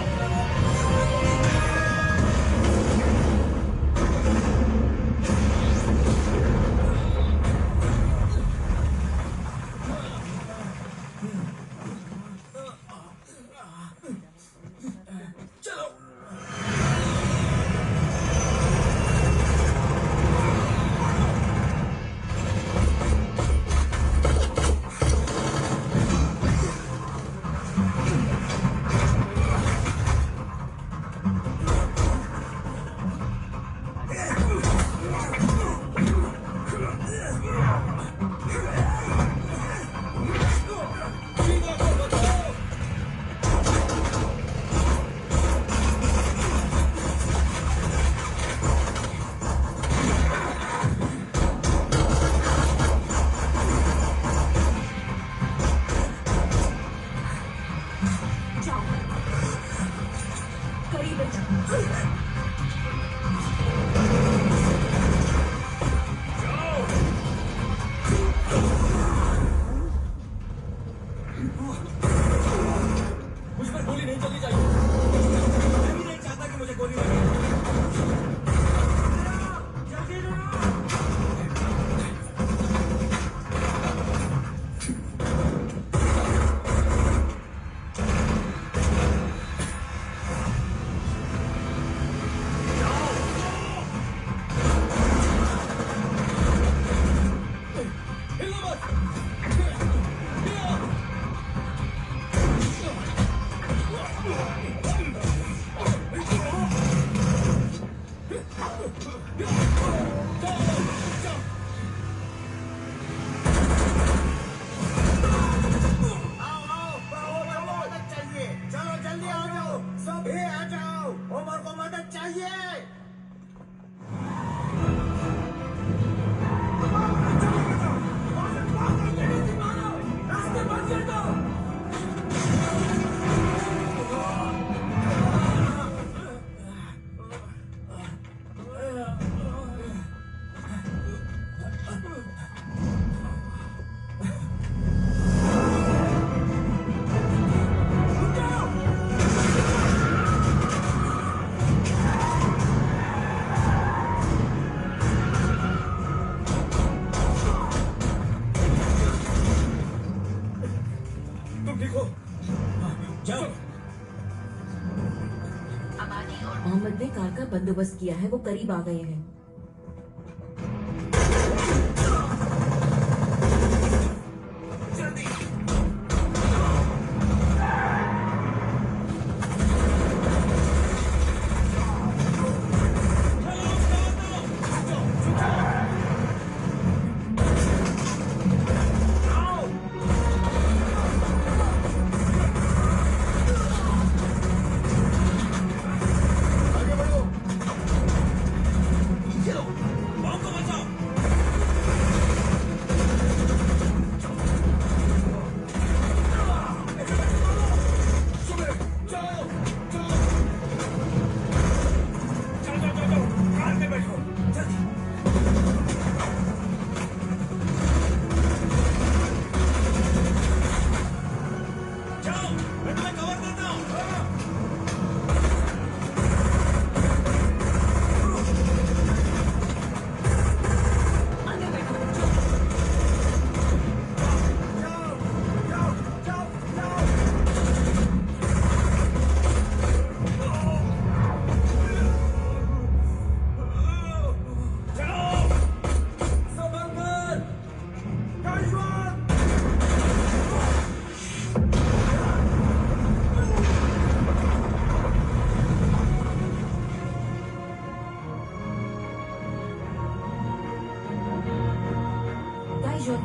बंदोबस्त किया है वो करीब आ गए हैं।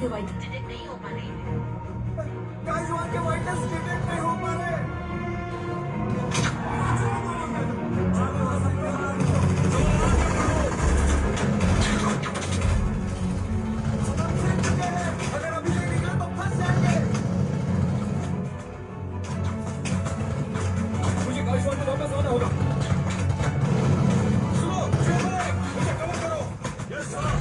के वाइट डिटेक्ट नहीं हो पा रही है। गाइस के वाइटनेस डिटेक्ट नहीं हो पा रहे। अगर अभी नहीं निकले तो फंस जाएंगे। मुझे गाइस को वापस आना होगा। सुनो, मुझे कवर करो। Yes sir.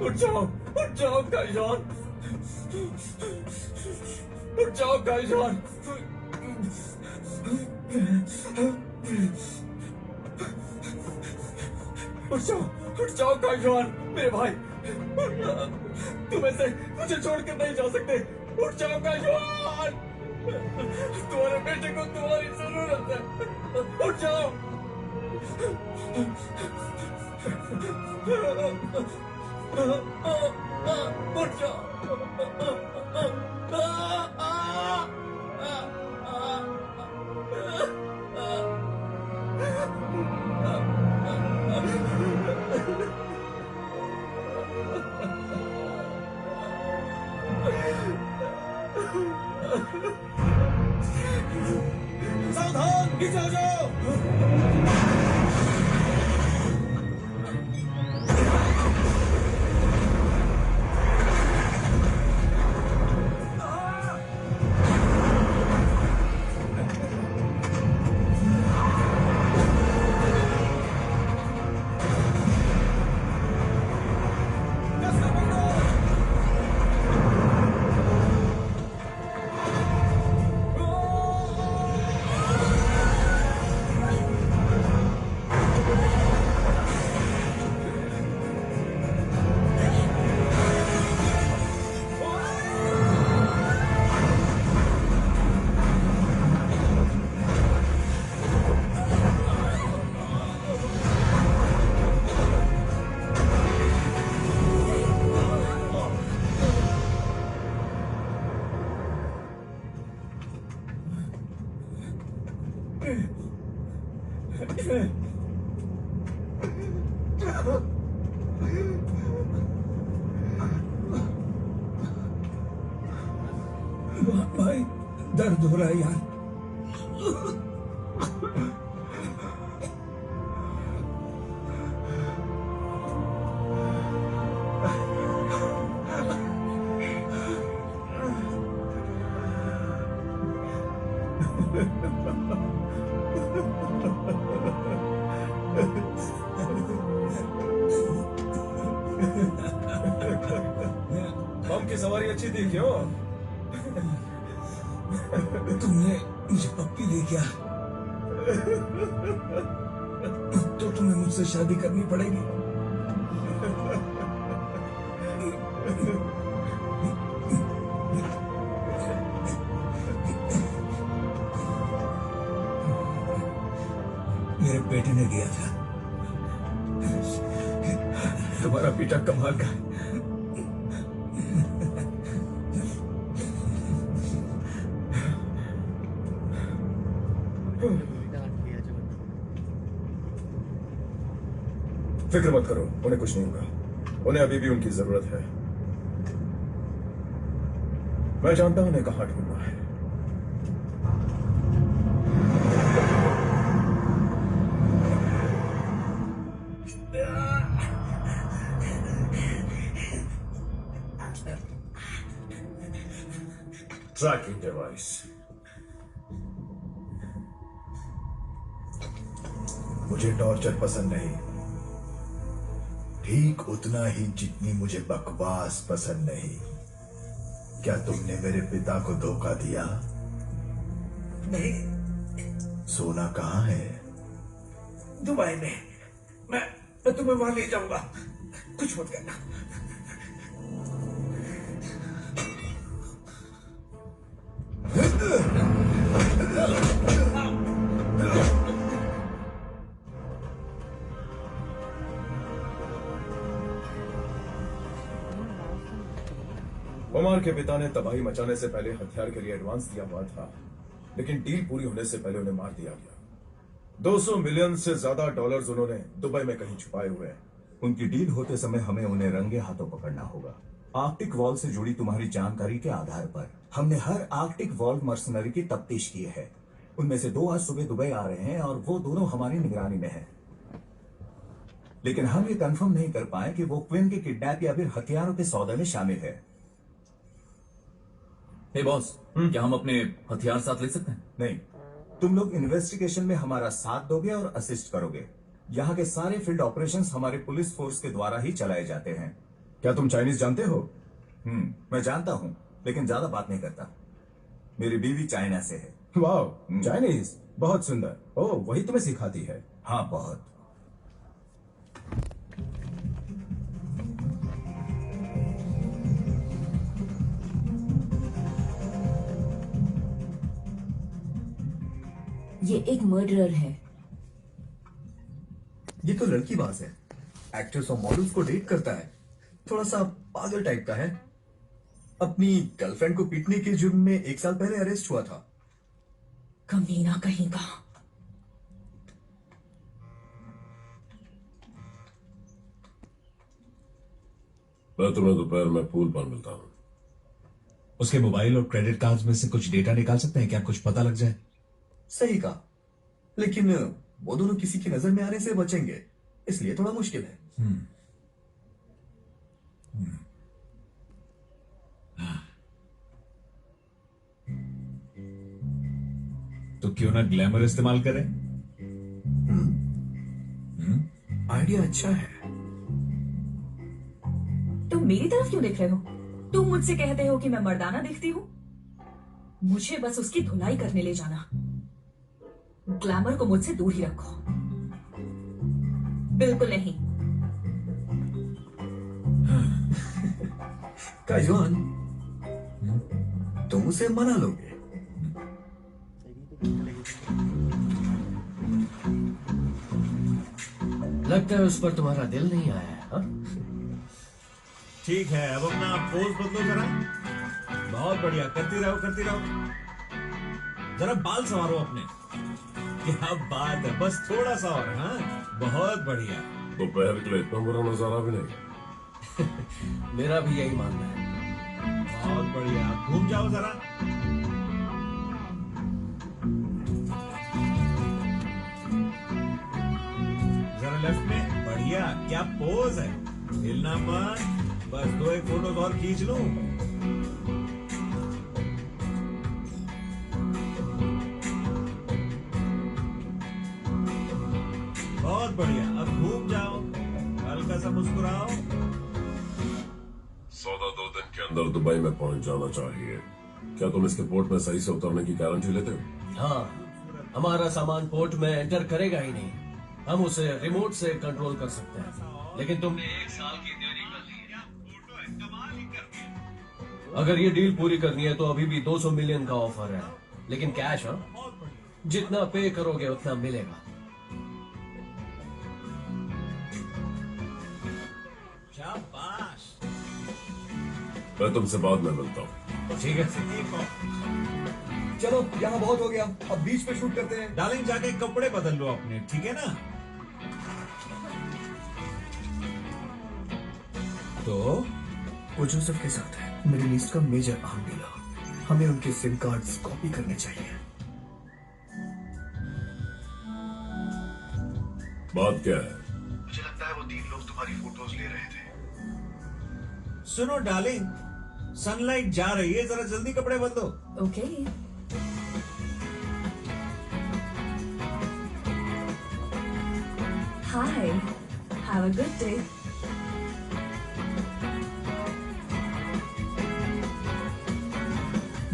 उठ जाओ गाइजॉन, उठ जाओ गाइजॉन। उठ जाओ गाइजॉन, मेरे भाई, तुम ऐसे मुझे छोड़ कर नहीं जा सकते। उठ जाओ गाइजॉन, तुम्हारे बेटे को तुम्हारी जरूरत है। उठ जाओ। उठ जाओ। नीचे आ जाओ। भाई दर्द हो रहा है यार। बम की सवारी अच्छी थी क्यों? तुमने मुझे पप्पी दे क्या? तो तुम्हें मुझसे शादी करनी पड़ेगी। मेरे बेटे ने दिया था। तुम्हारा बेटा कमाल का है। फिक्र मत करो, उन्हें कुछ नहीं होगा। उन्हें अभी भी उनकी जरूरत है। मैं जानता हूं उन्हें कहां ढूंढना है। Tracking device. मुझे टॉर्चर पसंद नहीं, ठीक उतना ही जितनी मुझे बकवास पसंद नहीं। क्या तुमने मेरे पिता को धोखा दिया? नहीं। सोना कहाँ है? दुबई में। मैं तुम्हें वहां ले जाऊंगा, कुछ मत करना। उमर के पिता ने तबाही मचाने से पहले हथियार के लिए एडवांस दिया हुआ था, लेकिन डील पूरी होने से पहले उन्हें मार दिया गया। 200 मिलियन से ज्यादा डॉलर्स उन्होंने दुबई में कहीं छुपाए हुए हैं। उनकी डील होते समय हमें उन्हें रंगे हाथों पकड़ना होगा। आर्कटिक वॉल से जुड़ी तुम्हारी जानकारी के आधार पर हमने हर आर्कटिक वॉल मर्सनरी की तफ्तीश की है। उनमें से 2 आज सुबह दुबई आ रहे हैं और वो दोनों हमारी निगरानी में हैं। लेकिन हम ये कंफर्म नहीं कर पाए कि वो क्विन के किडनैप या फिर हथियारों के सौदे में शामिल है। हे बॉस, क्या हम अपने हथियार साथ ले सकते हैं? नहीं, तुम लोग इन्वेस्टिगेशन में हमारा साथ दोगे और असिस्ट करोगे। यहाँ के सारे फील्ड ऑपरेशंस हमारे पुलिस फोर्स के द्वारा ही चलाए जाते हैं। क्या तुम चाइनीज जानते हो? मैं जानता हूँ, लेकिन ज्यादा बात नहीं करता। मेरी बीवी चाइना से है। वाह, चाइनीज, बहुत सुंदर। ओह, वही तुम्हें सिखाती है? हाँ, बहुत। ये एक मर्डरर है। ये तो लड़कीबाज है। एक्टर्स और मॉडल्स को डेट करता है। थोड़ा सा पागल टाइप का है। अपनी गर्लफ्रेंड को पीटने के जुर्म में 1 साल पहले अरेस्ट हुआ था। कमीना कहीं का। मैं तुम्हें दोपहर में पूल पर मिलता हूँ। उसके मोबाइल और क्रेडिट कार्ड्स में से कुछ डेटा निकाल सकते हैं क्या? कुछ पता लग जाए। सही कहा। लेकिन वो दोनों किसी की नजर में आने से बचेंगे, इसलिए थोड़ा मुश्किल है। तो क्यों ना ग्लैमर इस्तेमाल करें? आइडिया अच्छा है। तुम मेरी तरफ क्यों देख रहे हो? तुम मुझसे कहते हो कि मैं मर्दाना दिखती हूँ। मुझे बस उसकी धुलाई करने ले जाना। ग्लैमर को मुझसे दूर ही रखो। बिल्कुल नहीं। काजोन, तुम उसे मना लोगे? लगता है उस पर तुम्हारा दिल नहीं आया है, हाँ? ठीक है, अब अपना पोज बदलो जरा। बहुत बढ़िया, करती रहो करती रहो। जरा बाल संवारो अपने। क्या बात है, बस थोड़ा सा और। हाँ, बहुत बढ़िया। दोपहर के लिए इतना बुरा नजारा भी नहीं। मेरा भी यही मानना है। बहुत बढ़िया, घूम जाओ जरा। जरा लेफ्ट में। बढ़िया, क्या पोज है। हिलना मत, बस 2-1 फोटोज और खींच लूं। बहुत बढ़िया, अब घूम जाओ, हल्का सा मुस्कुराओ। सौदा 2 दिन के अंदर दुबई में पहुंच जाना चाहिए। क्या तुम इसके पोर्ट में सही से उतरने की गारंटी लेते हो? हाँ, हमारा सामान पोर्ट में एंटर करेगा ही नहीं। हम उसे रिमोट से कंट्रोल कर सकते हैं, लेकिन तुमने 1 साल की देरी कर दी है। अगर ये डील पूरी करनी है तो अभी भी 200 मिलियन का ऑफर है, लेकिन कैश। हाँ, जितना पे करोगे उतना मिलेगा। शाबाश। मैं तुमसे बाद में मिलता हूँ। ठीक है। चलो, यहाँ बहुत हो गया, अब बीच पे शूट करते हैं। डार्लिंग, जाके कपड़े बदल लो अपने, ठीक है ना? तो वो जोसेफ के साथ है, मिडिल ईस्ट का मेजर आर्म डीलर। हमें उनके सिम कार्ड्स कॉपी करने चाहिए। बात क्या है? मुझे लगता है वो 3 लोग तुम्हारी फोटोज ले रहे थे। सुनो डार्लिंग, सनलाइट जा रही है, जरा जल्दी कपड़े बदलो। Okay. Hi, have a good day.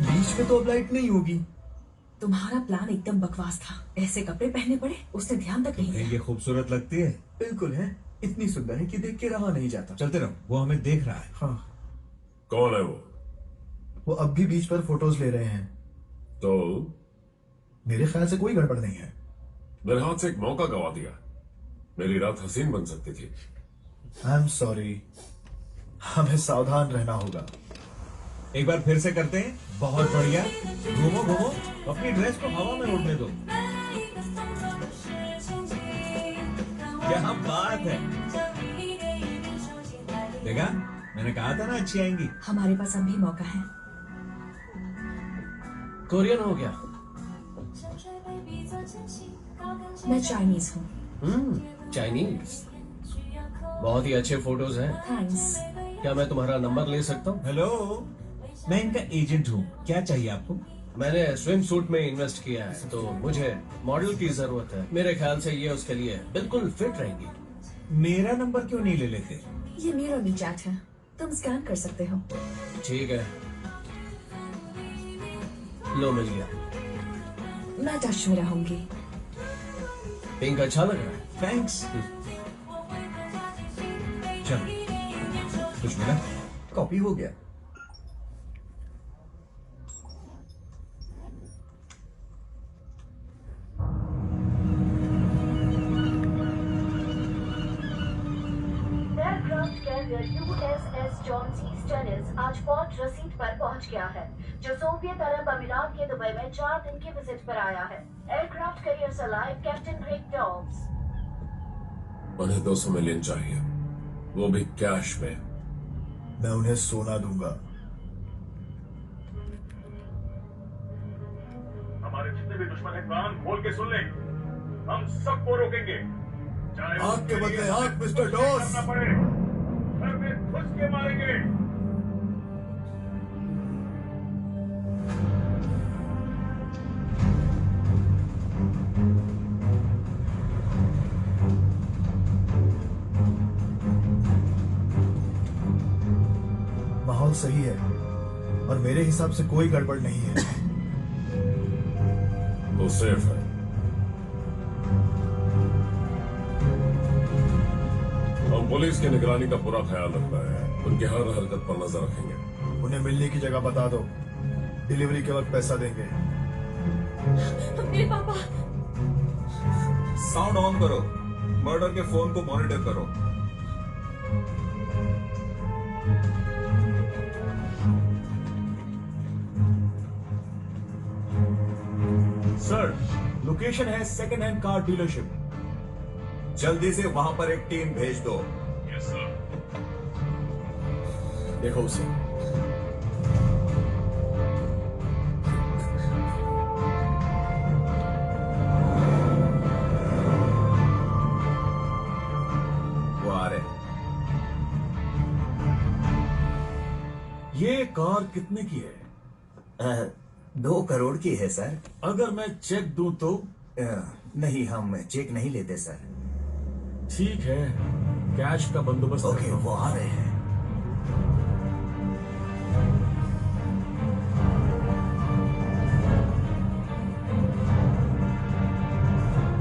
Beach पे तो अब लाइट नहीं होगी। तुम्हारा प्लान एकदम बकवास था। ऐसे कपड़े पहनने पड़े, उसने ध्यान तक नहीं दिया। ये खूबसूरत लगती है। बिल्कुल है, इतनी सुंदर है कि देख के रहा नहीं जाता। चलते रहो, वो हमें देख रहा है। हाँ। कौन है वो अब भी बीच पर फोटोज ले रहे हैं। तो मेरे ख्याल से कोई गड़बड़ नहीं है। मेरे हाथ से एक मौका गवा दिया। मेरी रात हसीन बन सकती थी। आई एम सॉरी, हमें सावधान रहना होगा। एक बार फिर से करते हैं। बहुत बढ़िया, घूमो घूमो, अपनी ड्रेस को हवा में उड़ने दो। क्या बात है। देखा, मैंने कहा था ना अच्छी आएंगी। हमारे पास अभी मौका है। कोरियन हो गया। मैं चाइनीज हूँ। चाइनीज। बहुत ही अच्छे फोटोज हैं। थैंक्स। क्या मैं तुम्हारा नंबर ले सकता हूँ? हेलो, मैं इनका एजेंट हूँ। क्या चाहिए आपको? मैंने स्विम सूट में इन्वेस्ट किया है, तो मुझे मॉडल की जरूरत है। मेरे ख्याल से ये उसके लिए बिल्कुल फिट रहेंगी। मेरा नंबर क्यों नहीं ले लेते? ये मेरा भी चैट है, तुम स्कैन कर सकते हो। ठीक है, लो मिल गया। मैं टच में रहूंगी। पिंक अच्छा लग रहा है। थैंक्स। चलो, कुछ मिला? कॉपी हो गया। Aircraft carrier USS John C Stennis आज पोर्ट रसीद पर पहुंच गया है, जो सोवियत अरब अमीरात के दुबई में 4 दिन की विजिट पर आया है। एयरक्राफ्ट कैरियर सलाह कैप्टन रिक डॉब्स। उन्हें 200 मिलियन चाहिए, वो भी कैश में। मैं उन्हें सोना दूंगा। हमारे जितने भी दुश्मन हैं, कान खोल के सुन ले। हम सबको रोकेंगे, चाहे आग के बदले आग, मिस्टर डॉस। करना पड़े, घर में घुस के मारेंगे। माहौल सही है और मेरे हिसाब से कोई गड़बड़ नहीं है। तो सेफ है। हम पुलिस की निगरानी का पूरा ख्याल रख रहे हैं, उनकी हर हरकत पर नजर रखेंगे। उन्हें मिलने की जगह बता दो, डिलीवरी के वक्त पैसा देंगे। मेरे पापा। साउंड ऑन करो, मर्डर के फोन को मॉनिटर करो। सर, लोकेशन है सेकंड हैंड कार डीलरशिप। जल्दी से वहां पर एक टीम भेज दो। Yes sir. देखो उसे। वो आ रहे। ये कार कितने की है? 2 करोड़ की है सर। अगर मैं चेक दूं तो? नहीं, हम चेक नहीं लेते सर। ठीक है, कैश का बंदोबस्त। ओके, वो आ रहे हैं।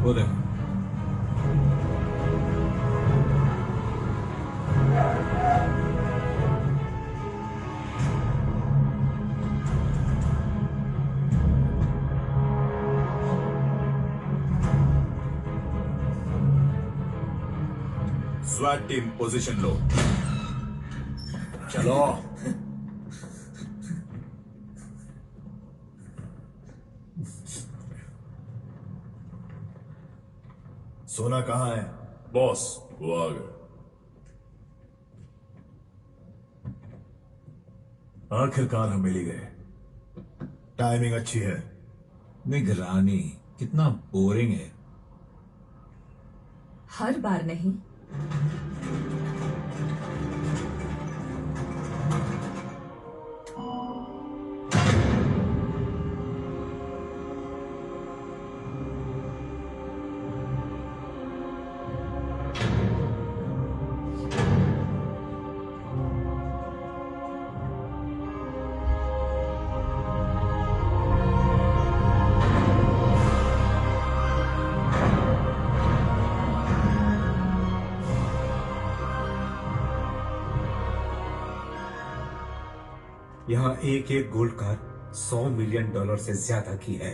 वो देखो। स्वैट टीम पोजीशन लो। चलो। सोना कहाँ है? बॉस, वो आ गए। आखिरकार हम मिल ही गए। टाइमिंग अच्छी है। निगरानी कितना बोरिंग है। हर बार नहीं। यहाँ एक एक गोल्ड कार $100 मिलियन से ज्यादा की है।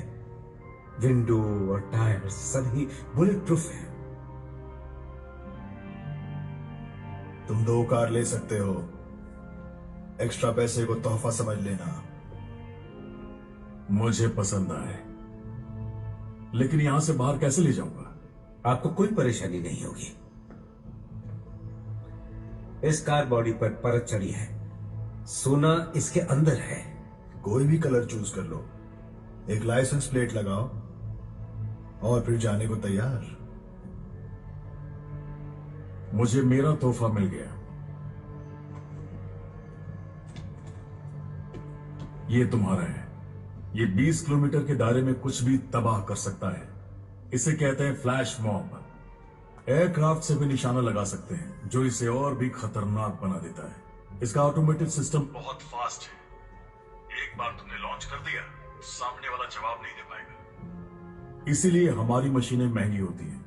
विंडो और टायर सभी बुलेट प्रूफ है। तुम 2 कार ले सकते हो, एक्स्ट्रा पैसे को तोहफा समझ लेना। मुझे पसंद आए, लेकिन यहां से बाहर कैसे ले जाऊंगा? आपको कोई परेशानी नहीं होगी। इस कार बॉडी पर परत चढ़ी है, सोना इसके अंदर है। कोई भी कलर चूज कर लो, एक लाइसेंस प्लेट लगाओ और फिर जाने को तैयार। मुझे मेरा तोहफा मिल गया। ये तुम्हारा है। ये 20 किलोमीटर के दायरे में कुछ भी तबाह कर सकता है। इसे कहते हैं फ्लैश मॉब। एयरक्राफ्ट से भी निशाना लगा सकते हैं, जो इसे और भी खतरनाक बना देता है। इसका ऑटोमेटेड सिस्टम बहुत फास्ट है। एक बार तुमने लॉन्च कर दिया, सामने वाला जवाब नहीं दे पाएगा। इसीलिए हमारी मशीनें महंगी होती हैं।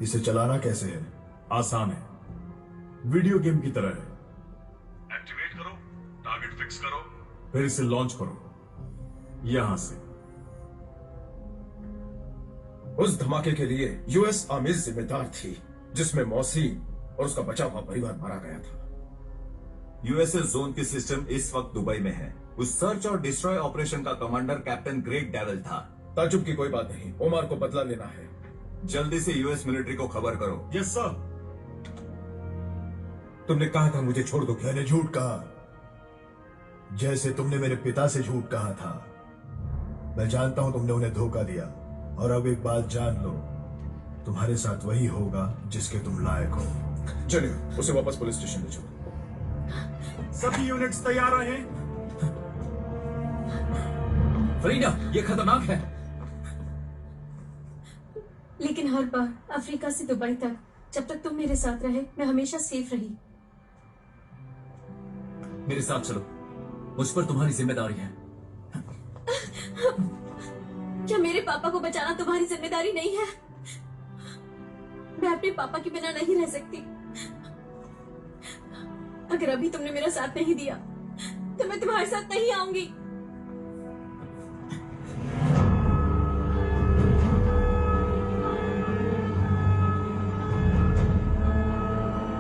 इसे चलाना कैसे है? आसान है, वीडियो गेम की तरह है। एक्टिवेट करो, टारगेट फिक्स करो, फिर इसे लॉन्च करो यहां से। उस धमाके के लिए यूएस आर्मी जिम्मेदार थी, जिसमें मौसी और उसका बचा हुआ परिवार मारा गया था। यूएसए जोन की सिस्टम इस वक्त दुबई में है। उस सर्च और डिस्ट्रॉय ऑपरेशन का कमांडर कैप्टन ग्रेग डेविल था। ताजुब की कोई बात नहीं, ओमार को बदला लेना है। जल्दी से यूएस मिलिट्री को खबर करो। Yes sir. तुमने कहा था मुझे छोड़ दो। मैंने झूठ कहा, जैसे तुमने मेरे पिता से झूठ कहा था। मैं जानता हूं तुमने उन्हें धोखा दिया, और अब एक बात जान लो, तुम्हारे साथ वही होगा जिसके तुम लायक हो। चलिए उसे वापस पुलिस स्टेशन ले चलो। सभी यूनिट्स तैयार रहें। फरीदा, ये खतरनाक है। लेकिन हर बार अफ्रीका से दुबई तक जब तक तुम मेरे साथ रहे, मैं हमेशा सेफ रही। मेरे साथ चलो, मुझ पर तुम्हारी जिम्मेदारी है। क्या मेरे पापा को बचाना तुम्हारी जिम्मेदारी नहीं है? मैं अपने पापा के बिना नहीं रह सकती। अगर अभी तुमने मेरा साथ नहीं दिया तो मैं तुम्हारे साथ नहीं आऊंगी।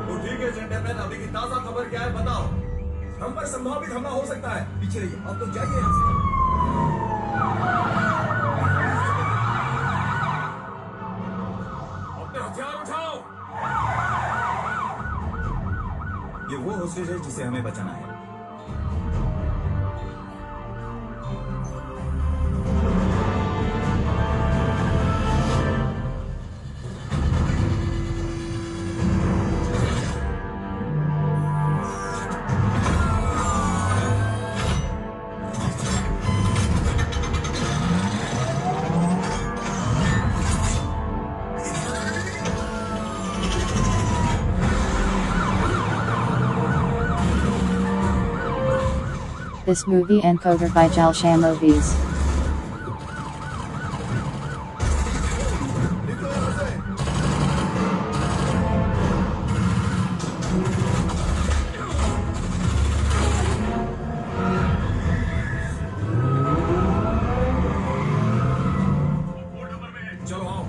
तो ठीक है जेंटलमैन, अभी की ताजा खबर क्या है बताओ। हम पर संभावित हमला हो सकता है। पीछे रहिए, अब तो जाइए यहाँ से। अपने हथियार उठाओ। ये वो होस्टेज है जिसे हमें बचाना है। This movie encoded by Jalshah Movies. चलो आओ।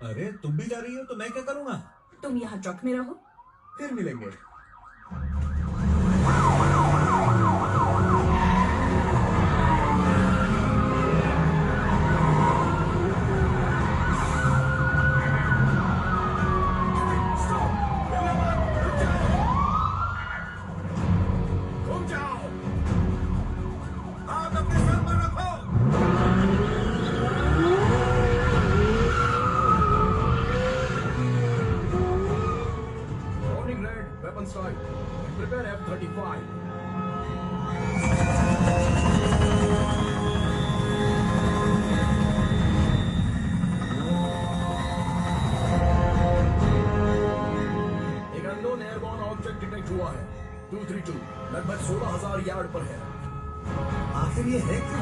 अरे तुम भी जा रही हो तो मैं क्या करूंगा? तुम यहाँ ट्रक में रहो, फिर मिलेंगे। घूम जाओ। हाथ अपने सर पर रखो। Warning red, weapon strike. Prepare F-35. एक अननोन एयरबॉर्न ऑब्जेक्ट डिटेक्ट हुआ है। 232 लगभग 16,000 यार्ड पर है। आखिर ये है क्या?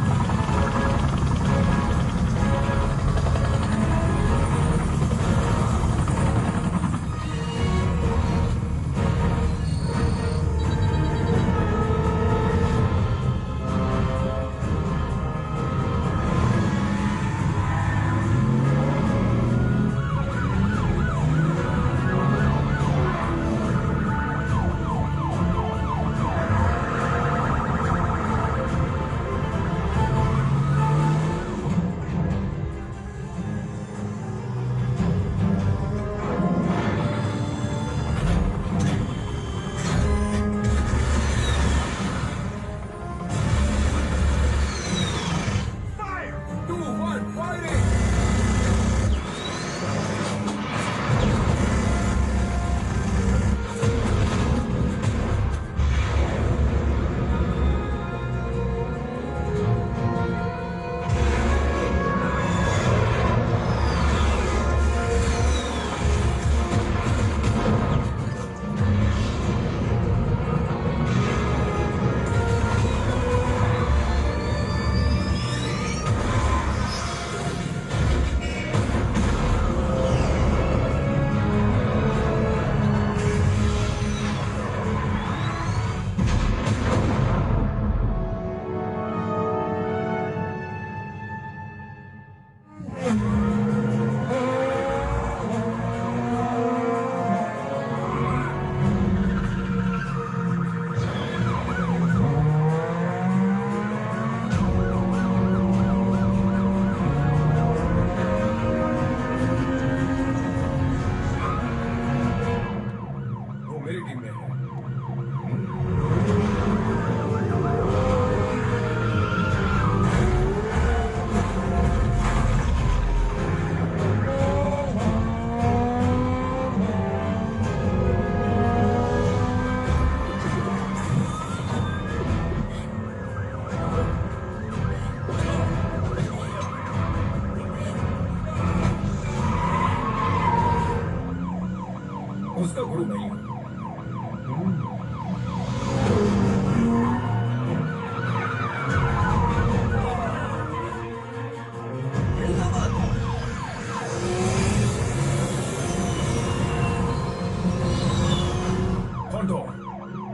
उसका गुरु नहीं हूं।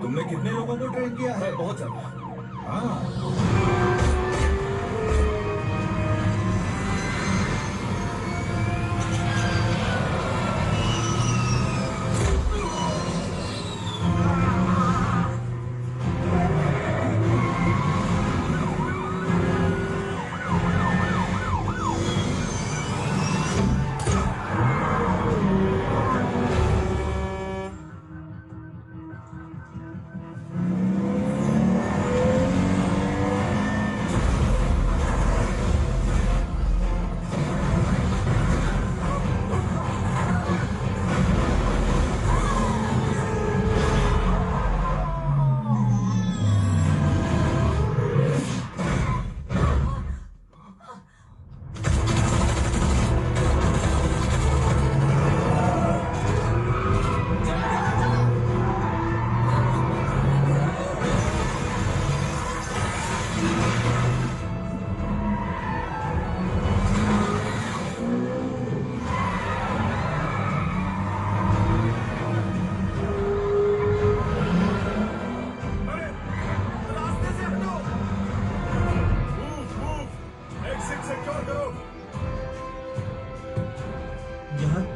तुमने कितने लोगों को ट्रेन किया है? बहुत ज्यादा। हाँ।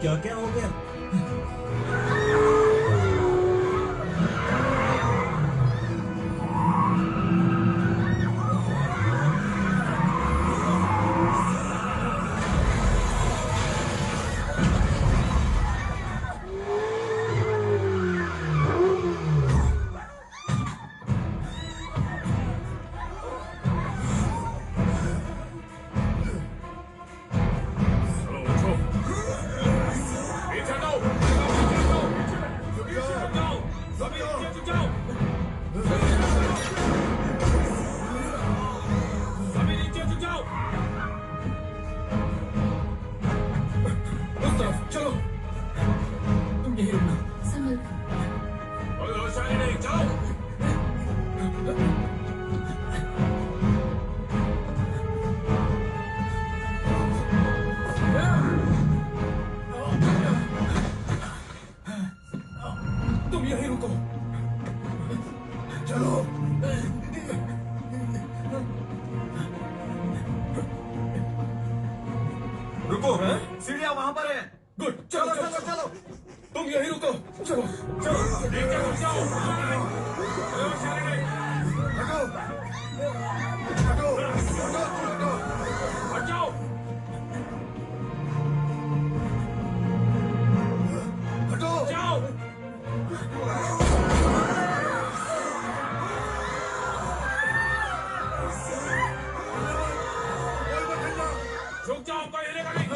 क्या क्या हो गया? रुको, सीढ़ियां वहां पर है। गुड, चलो चलो चलो, तुम यहीं रुको। चलो चलो, जाओ। हटो, हटो, हटो, हट जाओ। हटो, जाओ। रुक जाओ, कोई हिलेगा नहीं।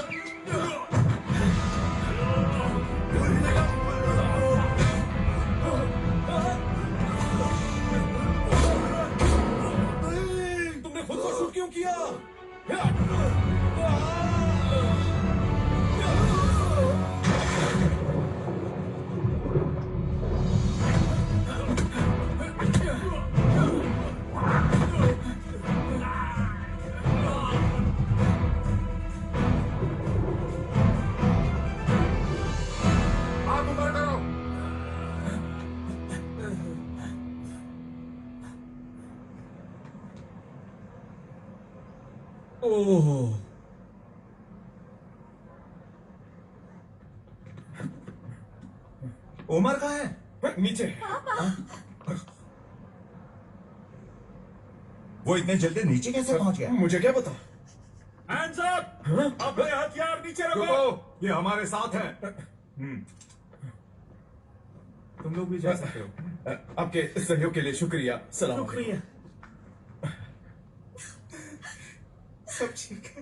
तुमने खुद को शूट क्यों किया? आप ऊपर करो। ओह, उमर कहाँ है? नीचे। वो इतने जल्दी नीचे कैसे पहुंच गया? मुझे क्या पता। Hands up! अपने हथियार नीचे रखो। रुको, ये हमारे साथ है। तुम लोग भी जा सकते हो। आपके सहयोग के लिए शुक्रिया। सलाम। शुक्रिया। सब ठीक है।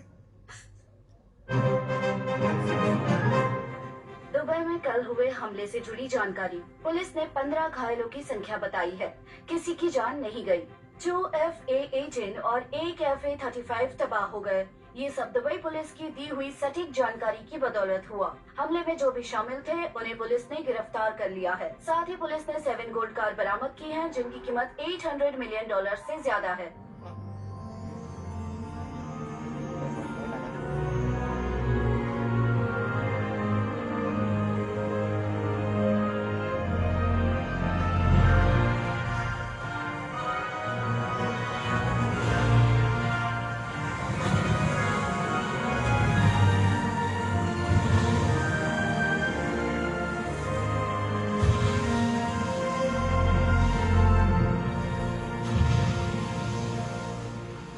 दुबई में कल हुए हमले से जुड़ी जानकारी। पुलिस ने 15 घायलों की संख्या बताई है। किसी की जान नहीं गई। 2 FA-18 और 1 FA-35 तबाह हो गए। ये सब दुबई पुलिस की दी हुई सटीक जानकारी की बदौलत हुआ। हमले में जो भी शामिल थे उन्हें पुलिस ने गिरफ्तार कर लिया है। साथ ही पुलिस ने 7 गोल्ड कार बरामद की हैं, जिनकी कीमत $800 मिलियन से ज्यादा है।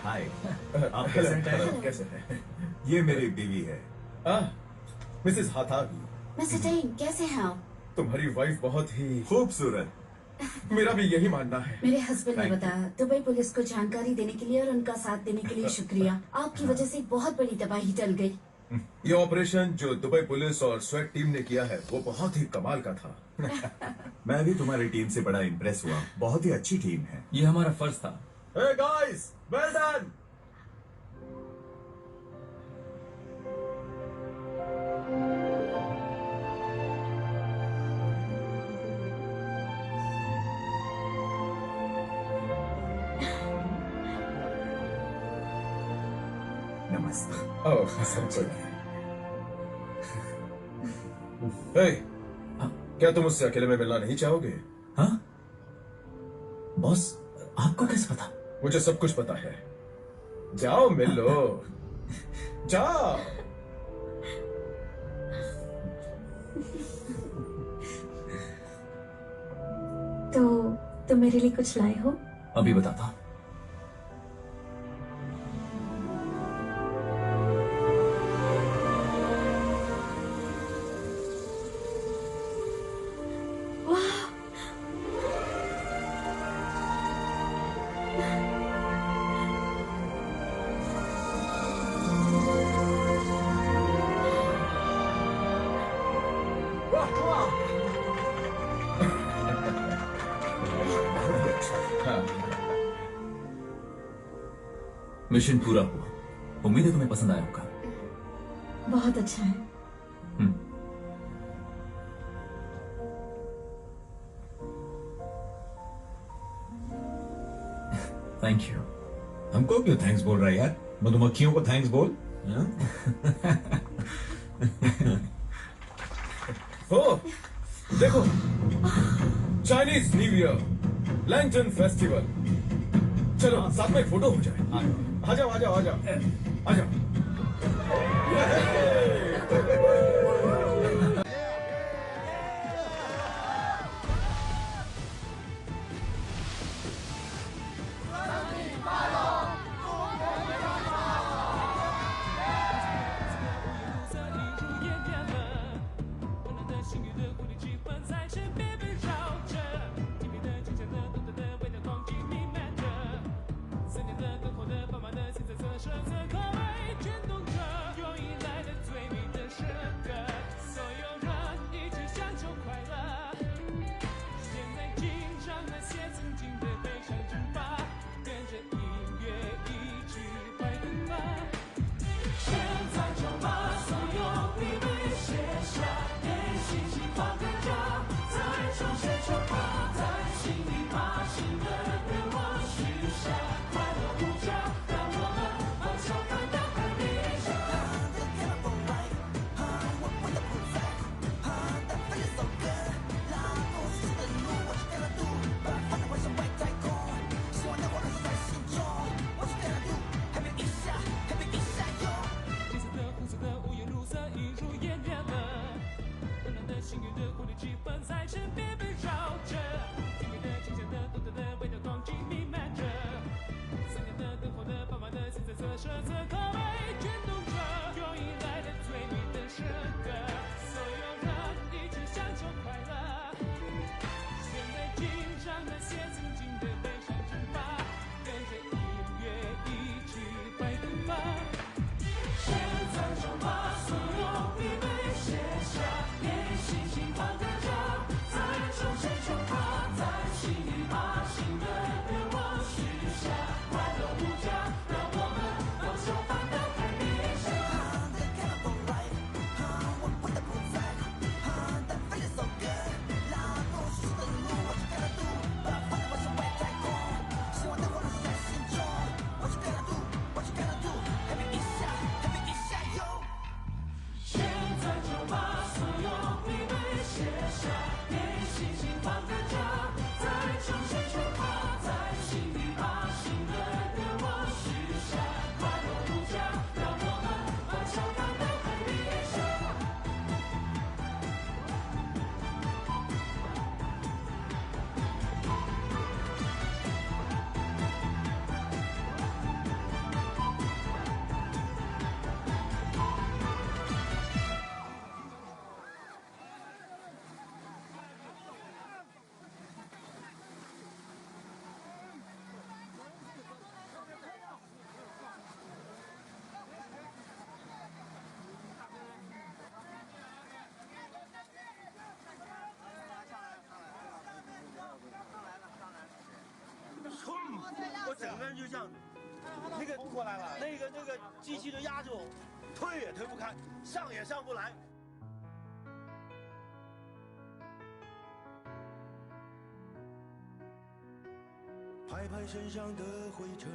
हाय, आप कैसे हैं? कैसे हैं? ये मेरी बीवी है। मिसेस हाथागी। मिस्टर टेन, कैसे हैं आप? तुम्हारी वाइफ बहुत ही खूबसूरत। मेरा भी यही मानना है। मेरे हस्बैंड ने Thank you. बताया दुबई पुलिस को जानकारी देने के लिए और उनका साथ देने के लिए शुक्रिया। आपकी वजह से एक बहुत बड़ी तबाही टल गई। ये ऑपरेशन जो दुबई पुलिस और स्वेट टीम ने किया है वो बहुत ही कमाल का था। मैं भी तुम्हारी टीम से बड़ा इम्प्रेस हुआ। बहुत ही अच्छी टीम है। ये हमारा फर्ज था। Hey guys, well done. नमस्ते। ओह, सब कोई नहीं। Hey, क्या तुम उससे अकेले में मिलना नहीं चाहोगे? हाँ? बॉस, आपको कैसे पता? मुझे सब कुछ पता है। जाओ मिल लो। जाओ। तो तुम मेरे लिए कुछ लाए हो? अभी बताता हूँ। मिशन पूरा हुआ। उम्मीद है तुम्हें पसंद आया होगा। बहुत अच्छा है। Thank you. हमको क्यों थैंक्स बोल रहा है यार? मधुमक्खियों को थैंक्स बोल। हाँ? ओ, देखो, Chinese new year, lantern festival. चलो साथ में एक फोटो हो जाए। आ जाओ, आ जाओ, आ जाओ, आ जाओ। 整个人就像那个过来了，那个机器就压住，推也推不开，上也上不来。拍拍身上的灰尘，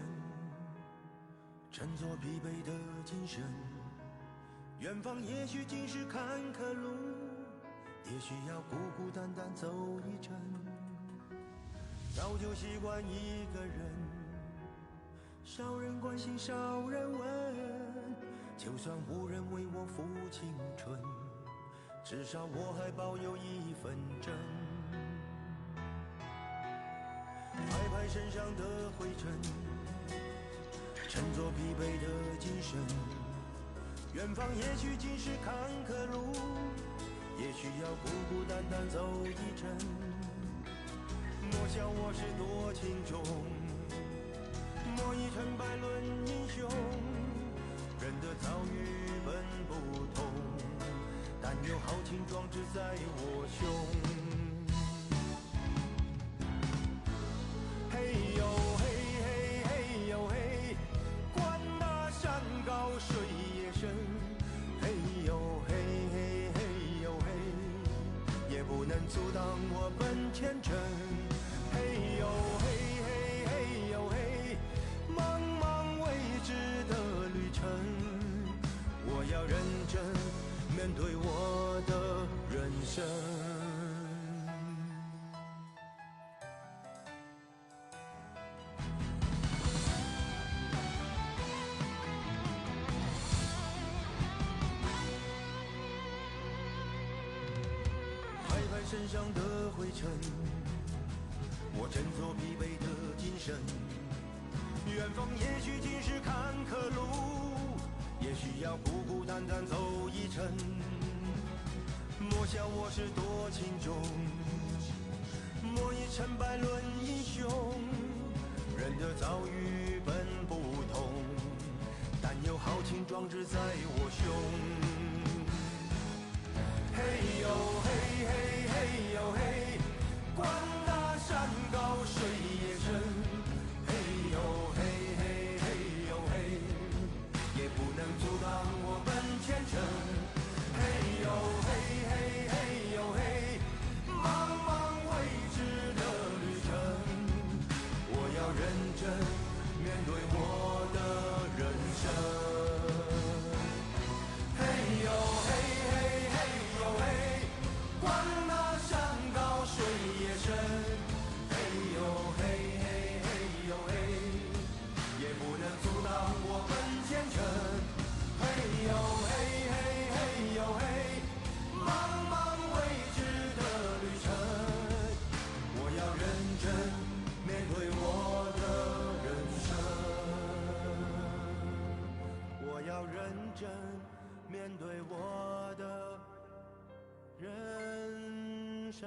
振作疲惫的精神。远方也许尽是坎坷路，也许要孤孤单单走一程。早就习惯一个人，少人关心少人问，就算无人为我付青春，至少我还保有一份真。拍拍身上的灰尘，振作疲惫的精神。远方也许尽是坎坷路，也许要孤孤单单走一程。莫笑我是多情种，莫以成败论英雄。人的遭遇本不同，但有豪情壮志在我胸。嘿呦嘿嘿嘿呦嘿，管那山高水也深。嘿呦嘿嘿嘿呦嘿，也不能阻挡我奔前程。嘿呦嘿嘿嘿呦嘿，茫茫未知的旅程，我要认真面对我的人生。身上的灰尘，我振作疲惫的精神。远方也许尽是坎坷路，也许要孤孤单单走一程。莫笑我是多情种，莫以成败论英雄。人的遭遇本不同，但有豪情壮志在我胸。嘿呦嘿嘿嘿呦嘿，管那山高水也深。嘿呦嘿嘿嘿呦嘿，也不能阻挡我奔前程。嘿呦嘿嘿嘿呦嘿，茫茫未知的旅程，我要认真面对我的人生。嘿呦嘿嘿嘿呦嘿，管那山高水也深。嘿呦嘿嘿嘿呦嘿，也不能阻挡我奔前程。嘿呦嘿嘿嘿呦嘿，茫茫未知的旅程，我要认真面对我的人生。我要认真面对我的人生。